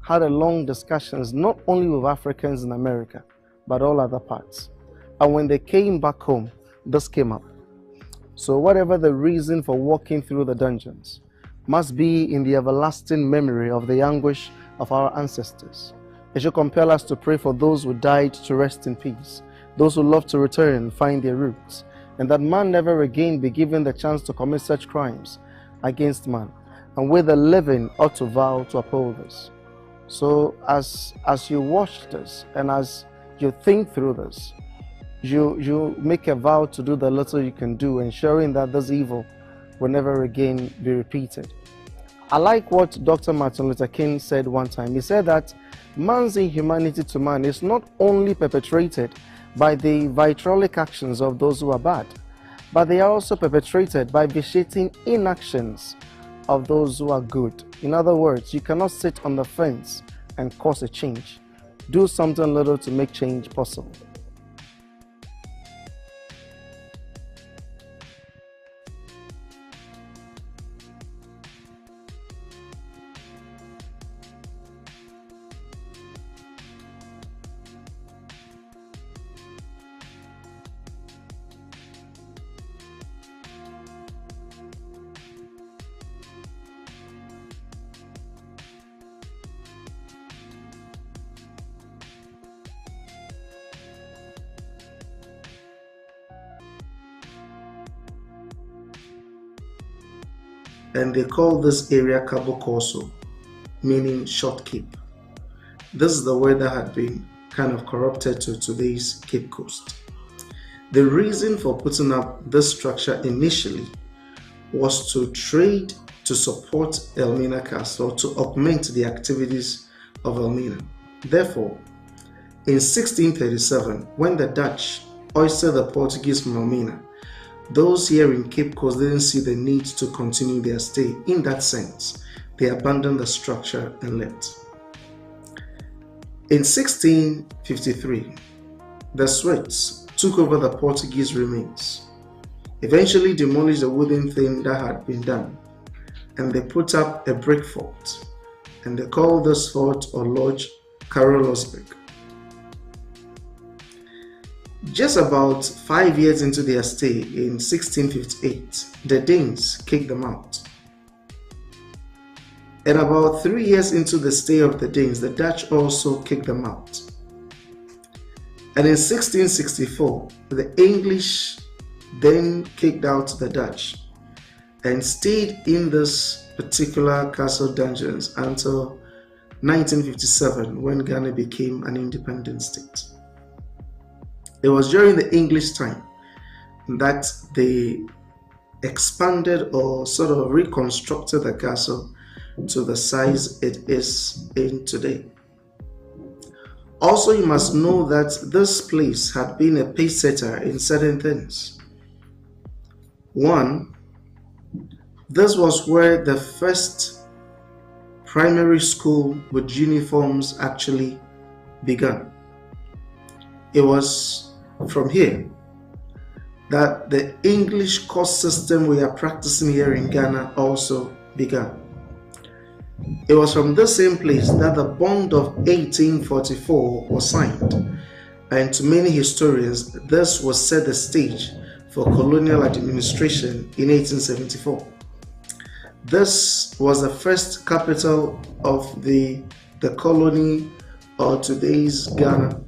had a long discussions not only with Africans in America, but all other parts. And when they came back home, this came up. So whatever the reason for walking through the dungeons must be in the everlasting memory of the anguish of our ancestors. It should compel us to pray for those who died to rest in peace, those who love to return and find their roots, and that man never again be given the chance to commit such crimes against man, and with the living ought to vow to uphold this. So as you watch this and as you think through this, you make a vow to do the little you can do, ensuring that this evil will never again be repeated. I like what Dr. Martin Luther King said one time. He said that man's inhumanity to man is not only perpetrated by the vitriolic actions of those who are bad, but they are also perpetrated by vitiating inactions of those who are good. In other words, you cannot sit on the fence and cause a change. Do something little to make change possible. And they call this area Cabo Corso, meaning short cape. This is the word that had been kind of corrupted to today's Cape Coast. The reason for putting up this structure initially was to trade to support Elmina Castle, to augment the activities of Elmina. Therefore, in 1637, when the Dutch oystered the Portuguese from Elmina, those here in Cape Coast didn't see the need to continue their stay. In that sense, they abandoned the structure and left. In 1653, the Swedes took over the Portuguese remains, eventually demolished the wooden thing that had been done, and they put up a brick fort, and they called this fort or lodge Carolosburg. Just about 5 years into their stay in 1658, the Danes kicked them out. And about 3 years into the stay of the Danes, the Dutch also kicked them out. And in 1664, the English then kicked out the Dutch and stayed in this particular castle dungeons until 1957, when Ghana became an independent state. It was during the English time that they expanded or sort of reconstructed the castle to the size it is in today. Also, you must know that this place had been a pace setter in certain things. One, this was where the first primary school with uniforms actually began. It was from here that the English course system we are practicing here in Ghana also began. It was from the same place that the Bond of 1844 was signed, and to many historians, this was set the stage for colonial administration in 1874. This was the first capital of the colony, or today's Ghana,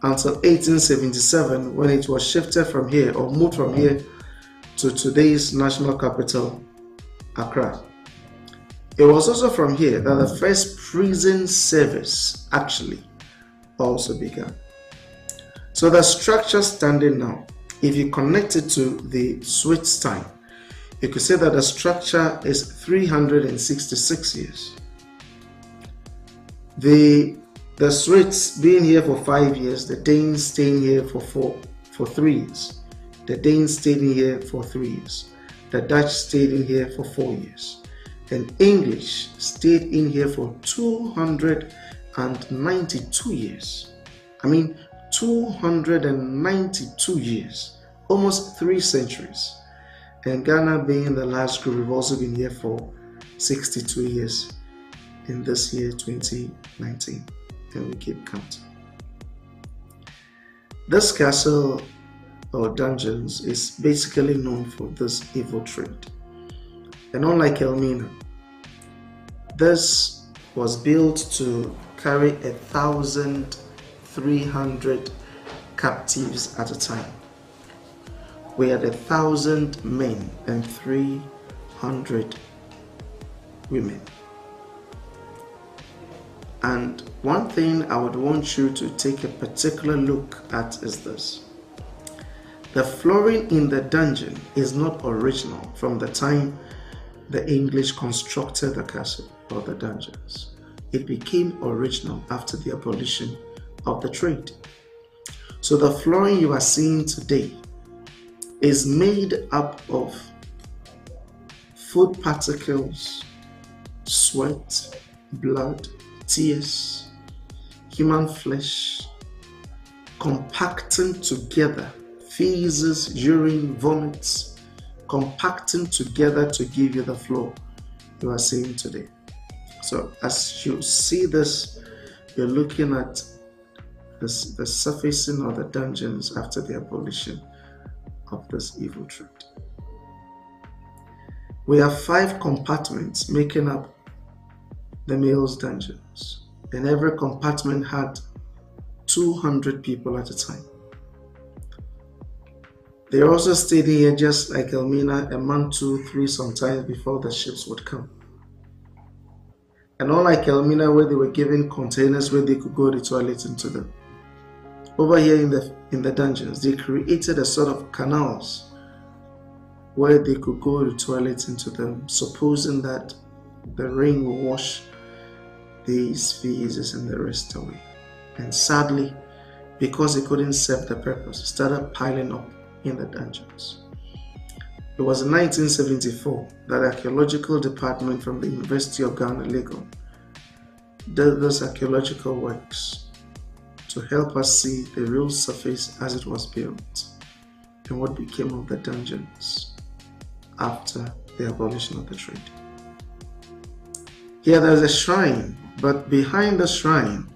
until 1877, when it was shifted from here or moved from here to today's national capital, Accra. It was also from here that the first prison service actually also began. So the structure standing now, if you connect it to the Swiss time, You could say that the structure is 366 years. The Swedes being here for 5 years, the Danes staying here for 3 years. The Danes stayed in here for 3 years. The Dutch stayed in here for 4 years. And English stayed in here for 292 years. 292 years, almost 3 centuries. And Ghana being the last group, we've also been here for 62 years in this year 2019, and we keep counting. This castle or dungeons is basically known for this evil trade. And unlike Elmina, this was built to carry 1,300 captives at a time. We had 1,000 men and 300 women. And one thing I would want you to take a particular look at is this. The flooring in the dungeon is not original from the time the English constructed the castle or the dungeons. It became original after the abolition of the trade. So the flooring you are seeing today is made up of food particles, sweat, blood, tears, human flesh, compacting together, feces, urine, vomits, compacting together to give you the floor you are seeing today. So as you see this, you're looking at the surfacing of the dungeons after the abolition of this evil trade. We have 5 compartments making up the male's dungeons, and every compartment had 200 people at a time. They also stayed here just like Elmina, a month, 2, 3 sometimes before the ships would come. And unlike Elmina, where they were given containers where they could go to the toilet into them, over here in the dungeons, they created a sort of canals where they could go to the toilet into them, supposing that the rain will wash these feces and the rest away. And sadly, because it couldn't serve the purpose, it started piling up in the dungeons. It was in 1974 that the archaeological department from the University of Ghana, Lagos, did those archaeological works to help us see the real surface as it was built and what became of the dungeons after the abolition of the trade. Here there is a shrine, but behind the shrine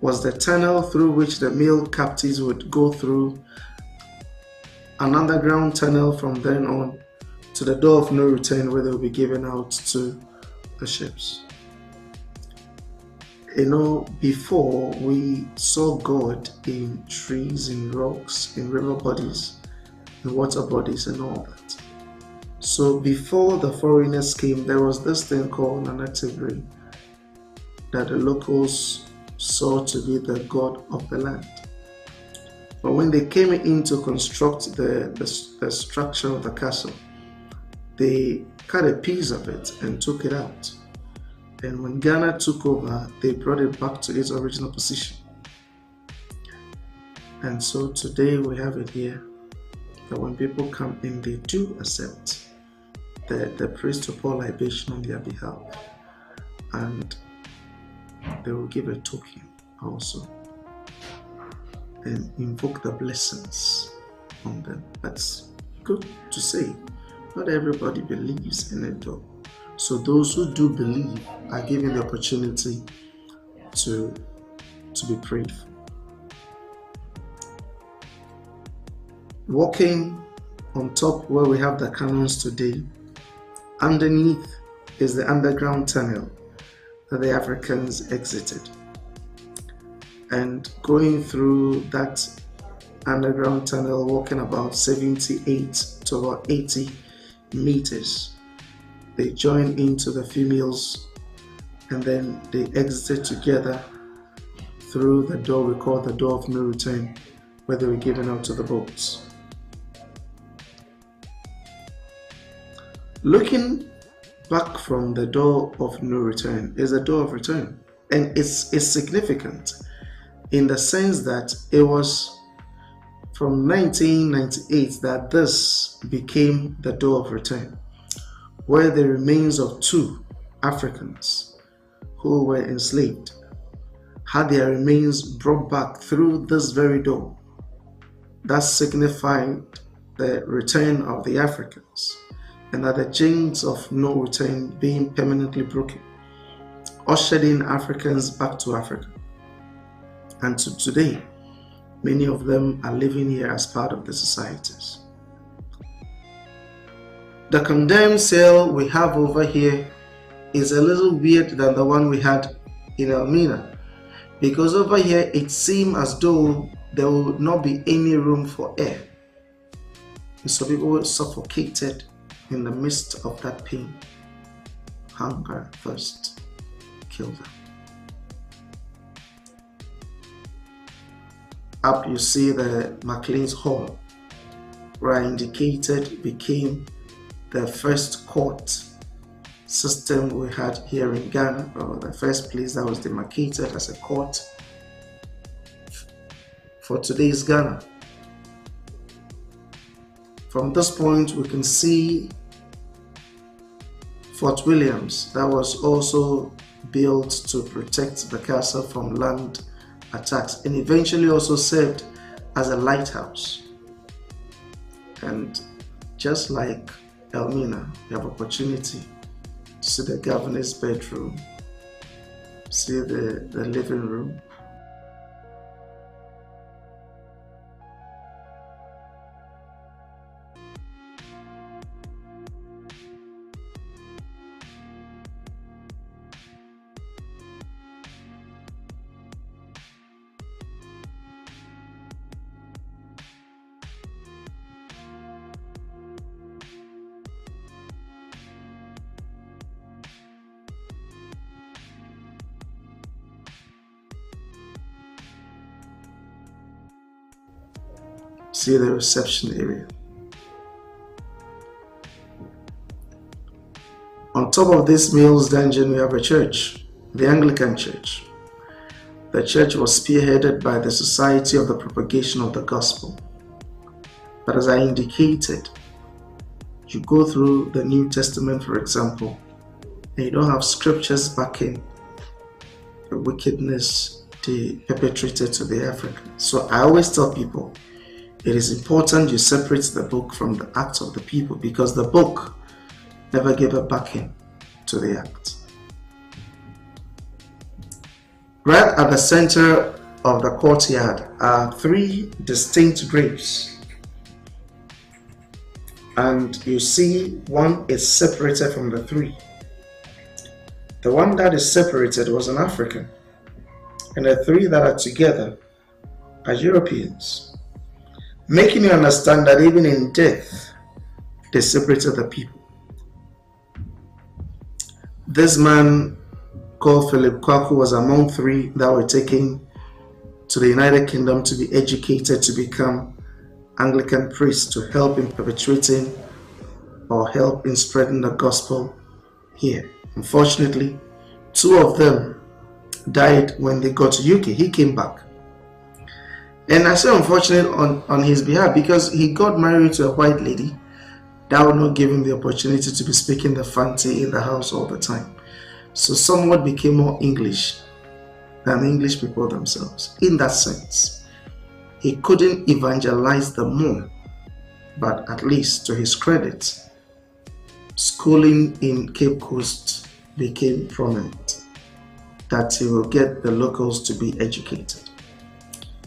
was the tunnel through which the male captives would go through, an underground tunnel from then on to the door of no return, where they will be given out to the ships. Before we saw God in trees, in rocks, in river bodies, in water bodies and all that. So before the foreigners came, there was this thing called an activity that the locals saw to be the god of the land. But when they came in to construct the structure of the castle, they cut a piece of it and took it out. And when Ghana took over, they brought it back to its original position. And so today we have it here, that when people come in, they do accept the priest to pour libation on their behalf. And they will give a token also and invoke the blessings on them. That's good to say. Not everybody believes in it though. So those who do believe are given the opportunity to be prayed for. Walking on top where we have the cannons today, underneath is the underground tunnel that the Africans exited. And going through that underground tunnel, walking about 78 to about 80 meters, they joined into the females and then they exited together through the door we call the door of no return, where they were given out to the boats. Looking back from the door of no return is a door of return. And it's significant in the sense that it was from 1998 that this became the door of return, where the remains of 2 Africans who were enslaved had their remains brought back through this very door. That signified the return of the Africans, and that the chains of no return being permanently broken ushered in Africans back to Africa. And to today, many of them are living here as part of the societies. The condemned cell we have over here is a little weird than the one we had in Elmina, because over here it seemed as though there would not be any room for air. And so people were suffocated in the midst of that pain. Hunger, thirst killed them. Up you see the McLean's Hall, where I indicated became the first court system we had here in Ghana, or the first place that was demarcated as a court for today's Ghana. From this point we can see Fort Williams, that was also built to protect the castle from land attacks, and eventually also served as a lighthouse. And just like Elmina, you have opportunity to see the governor's bedroom, see the living room. See the reception area. On top of this meals dungeon, we have a church, the Anglican Church. The church was spearheaded by the Society of the Propagation of the Gospel. But as I indicated, you go through the New Testament, for example, and you don't have scriptures backing the wickedness they perpetrated to the Africans. So I always tell people, it is important you separate the book from the acts of the people, because the book never gave a backing to the act. Right at the center of the courtyard are 3 distinct graves. And you see one is separated from the 3. The one that is separated was an African, and the 3 that are together are Europeans. Making you understand that even in death, they separated the people. This man called Philip Kwaku was among 3 that were taken to the United Kingdom to be educated to become Anglican priests, to help in perpetuating or help in spreading the gospel here. Unfortunately, 2 of them died when they got to UK. He came back. And I say unfortunate on his behalf, because he got married to a white lady that would not give him the opportunity to be speaking the Fanti in the house all the time. So somewhat became more English than the English people themselves. In that sense, he couldn't evangelize them more, but at least to his credit, schooling in Cape Coast became prominent, that he will get the locals to be educated.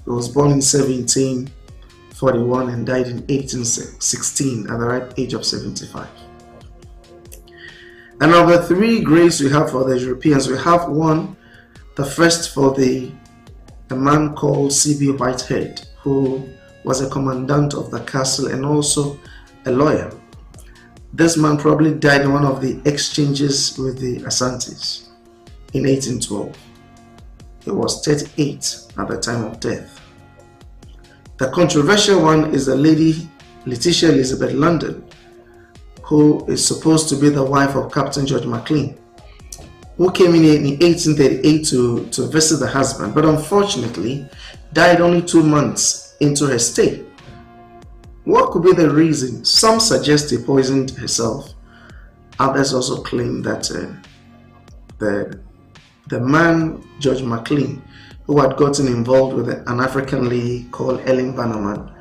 He was born in 1741 and died in 1816 at the ripe age of 75. And of the 3 graves we have for the Europeans, we have one, the first for a man called C.B. Whitehead, who was a commandant of the castle and also a lawyer. This man probably died in one of the exchanges with the Asantes in 1812. He was 38 at the time of death. The controversial one is the lady Letitia Elizabeth London, who is supposed to be the wife of Captain George McLean, who came in 1838 to visit the husband, but unfortunately died only 2 months into her stay. What could be the reason? Some suggest he poisoned herself. Others also claim that the man, George McLean, who had gotten involved with an African league called Elmina,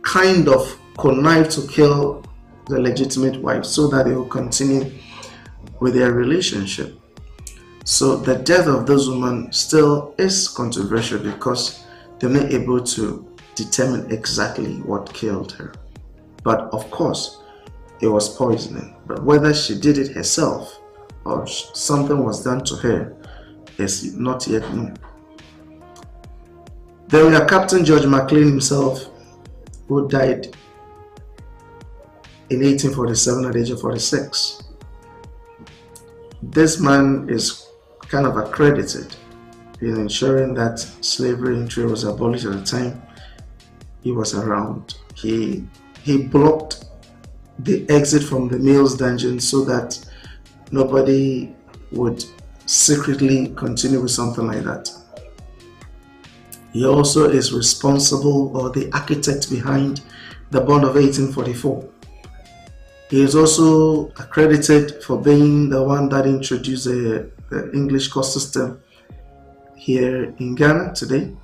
kind of connived to kill the legitimate wife so that they will continue with their relationship. So the death of this woman still is controversial because they're not able to determine exactly what killed her. But of course, it was poisoning. But whether she did it herself or something was done to her is not yet known. Then we have Captain George McLean himself, who died in 1847 at the age of 46. This man is kind of accredited in ensuring that slavery in trade was abolished at the time he was around. He blocked the exit from the male's dungeon so that nobody would secretly continue with something like that. He also is responsible, or the architect behind, the Bond of 1844. He is also accredited for being the one that introduced the English court system here in Ghana today.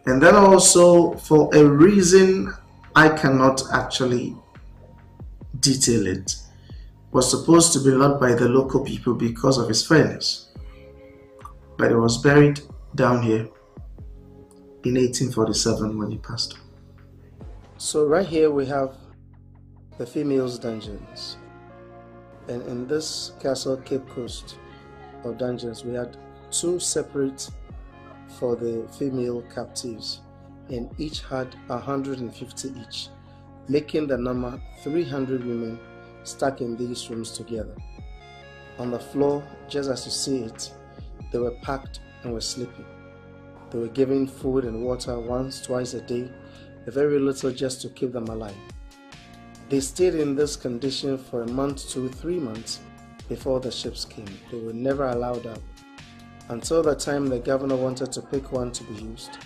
And then also, for a reason I cannot actually detail it, was supposed to be loved by the local people because of his fairness. But he was buried down here in 1847 when he passed. So right here we have the females' dungeons. And in this castle Cape Coast of dungeons, we had 2 separate for the female captives, and each had 150 each, making the number 300 women stuck in these rooms together. On the floor, just as you see it, they were packed and were sleeping. They were given food and water once, twice a day, very little just to keep them alive. They stayed in this condition for a month to 3 months before the ships came. They were never allowed out until the time the governor wanted to pick one to be used,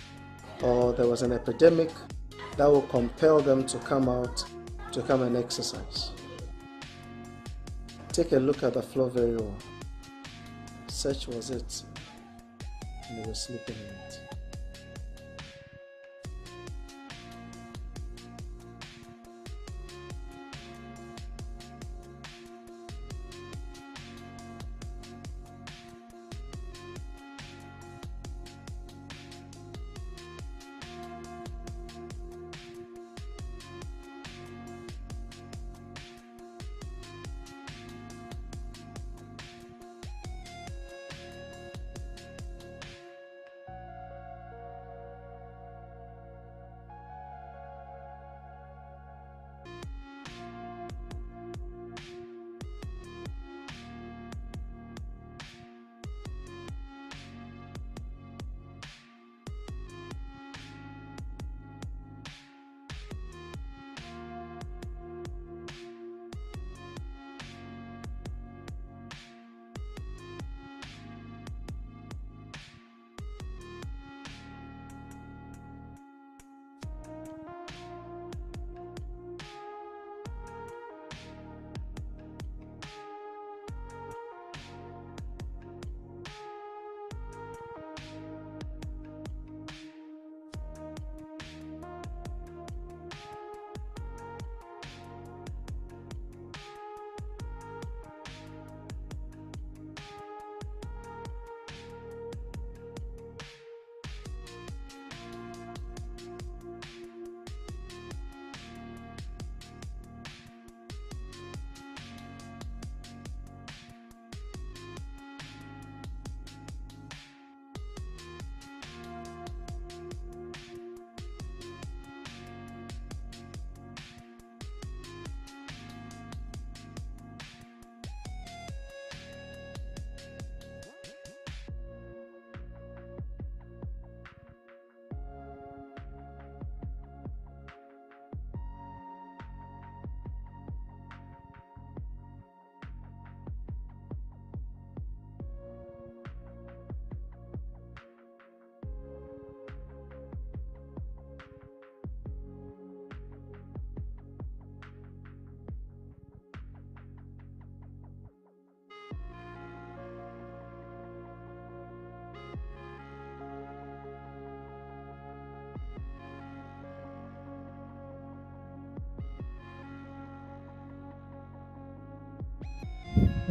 or there was an epidemic that would compel them to come out to come and exercise. Take a look at the floor very well. Such was it, and they were sleeping in it.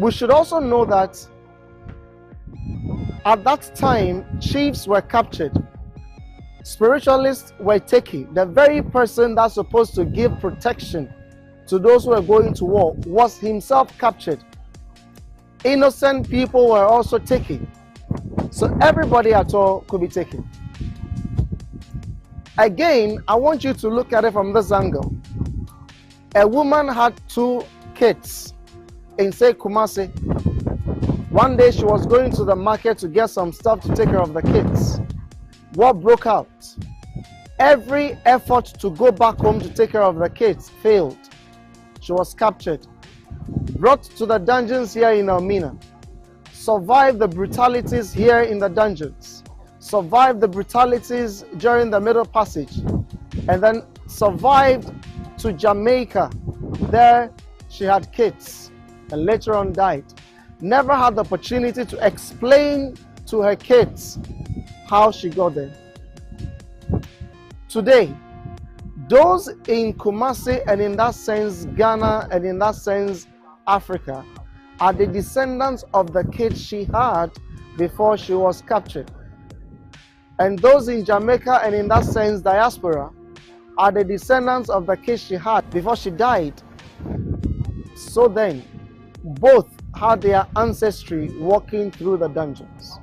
We should also know that at that time, chiefs were captured. Spiritualists were taken. The very person that's supposed to give protection to those who were going to war was himself captured. Innocent people were also taken. So everybody at all could be taken. Again, I want you to look at it from this angle. A woman had 2 kids in, say, KUMASI. One day she was going to the market to get some stuff to take care of the kids. War broke out. Every effort to go back home to take care of the kids failed. She was captured, brought to the dungeons here in Elmina, survived the brutalities here in the dungeons, survived the brutalities during the Middle Passage, and then survived to Jamaica. There she had kids and later on died. Never had the opportunity to explain to her kids how she got there. Today, those in KUMASI and in that sense Ghana and in that sense Africa are the descendants of the kids she had before she was captured. And those in Jamaica and in that sense diaspora are the descendants of the kids she had before she died. So then, both had their ancestry walking through the dungeons.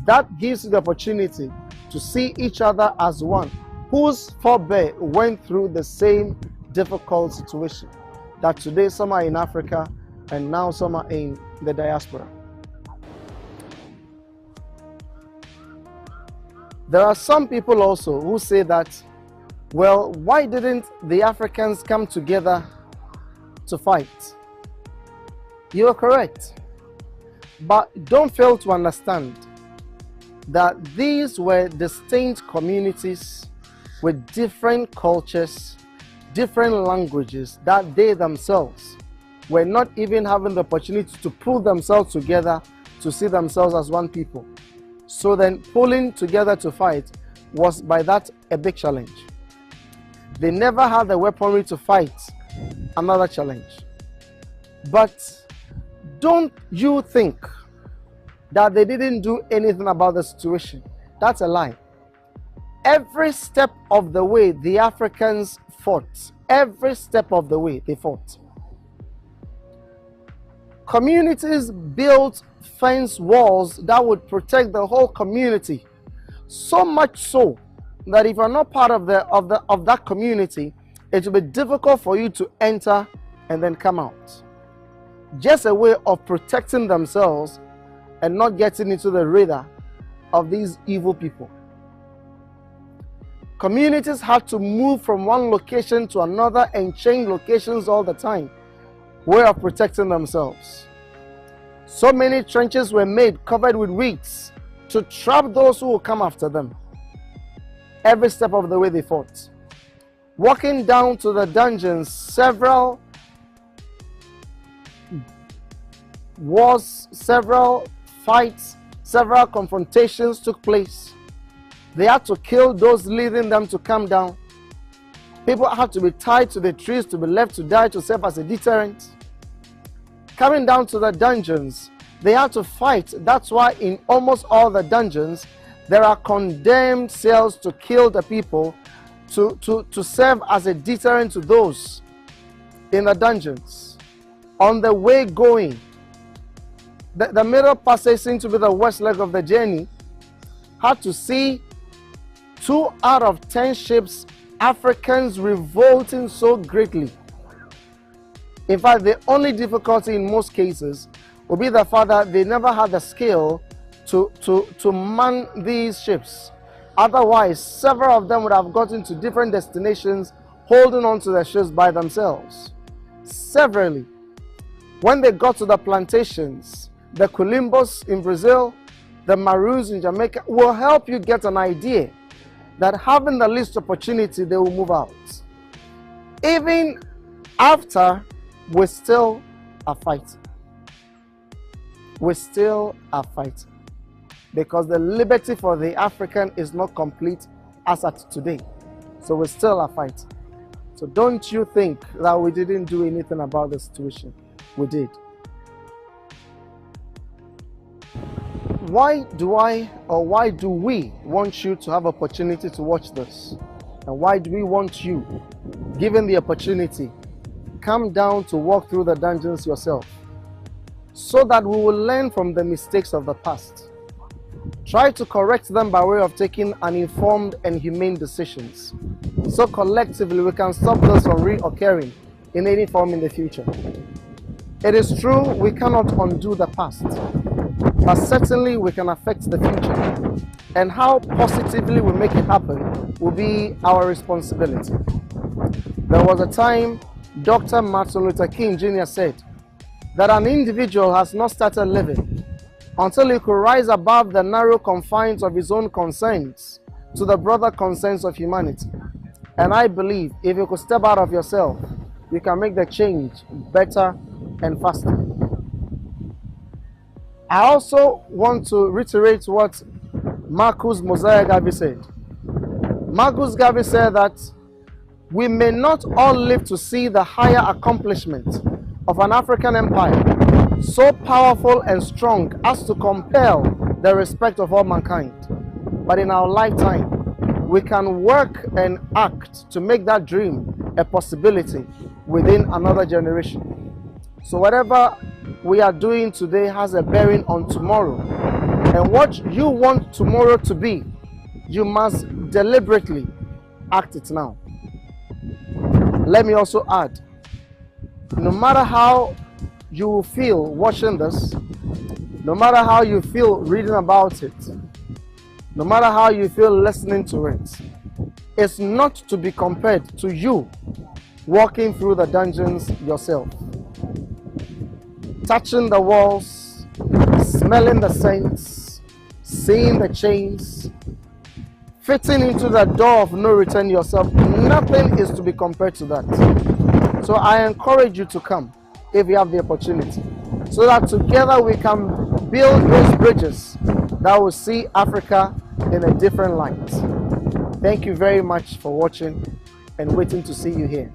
That gives you the opportunity to see each other as one, whose forebear went through the same difficult situation. That today some are in Africa and now some are in the diaspora. There are some people also who say that, well, why didn't the Africans come together to fight? You are correct. But don't fail to understand that these were distinct communities with different cultures, different languages, that they themselves were not even having the opportunity to pull themselves together to see themselves as one people. So then pulling together to fight was by that a big challenge. They never had the weaponry to fight another challenge. But don't you think that they didn't do anything about the situation? That's a lie. Every step of the way the Africans fought. Every step of the way they fought. Communities built fence walls that would protect the whole community. So much so that if you're not part of that community, it will be difficult for you to enter and then come out. Just a way of protecting themselves and not getting into the radar of these evil people. Communities had to move from one location to another and change locations all the time. Way of protecting themselves. So many trenches were made covered with weeds to trap those who will come after them. Every step of the way they fought. Walking down to the dungeons, several wars, several fights, several confrontations took place. They had to kill those leading them to come down. People had to be tied to the trees to be left to die to serve as a deterrent. Coming down to the dungeons, they had to fight. That's why in almost all the dungeons, there are condemned cells to kill the people, to serve as a deterrent to those in the dungeons. On the way going, the Middle Passage seemed to be the worst leg of the journey. Had to see 2 out of 10 ships, Africans revolting so greatly. In fact, the only difficulty in most cases will be the fact that they never had the skill to man these ships. Otherwise, several of them would have gotten to different destinations holding on to their ships by themselves. Severally, when they got to the plantations, the Colimbos in Brazil, the Maroons in Jamaica, will help you get an idea that having the least opportunity, they will move out. Even after, we still are fighting. We still are fighting. Because the liberty for the African is not complete as at today. So we still are fighting. So don't you think that we didn't do anything about the situation. We did. why do we want you to have opportunity to watch this? And why do we want you, given the opportunity, come down to walk through the dungeons yourself? So that we will learn from the mistakes of the past. Try to correct them by way of taking an informed and humane decisions. So collectively we can stop this from reoccurring in any form in the future. It is true we cannot undo the past, but certainly we can affect the future. And how positively we make it happen will be our responsibility. There was a time Dr. Martin Luther King Jr. said that an individual has not started living until he could rise above the narrow confines of his own concerns to the broader concerns of humanity. And I believe if you could step out of yourself, you can make the change better and faster. I also want to reiterate what Marcus Mosiah Garvey said. Marcus Garvey said that we may not all live to see the higher accomplishment of an African empire so powerful and strong as to compel the respect of all mankind. But in our lifetime, we can work and act to make that dream a possibility within another generation. So whatever we are doing today has a bearing on tomorrow. And what you want tomorrow to be, you must deliberately act it now. Let me also add, no matter how you feel watching this, no matter how you feel reading about it, no matter how you feel listening to it, it's not to be compared to you walking through the dungeons yourself, touching the walls, smelling the scents, seeing the chains, fitting into the door of no return yourself. Nothing is to be compared to that. So I encourage you to come if you have the opportunity, so that together we can build those bridges that will see Africa in a different light. Thank you very much for watching and waiting to see you here.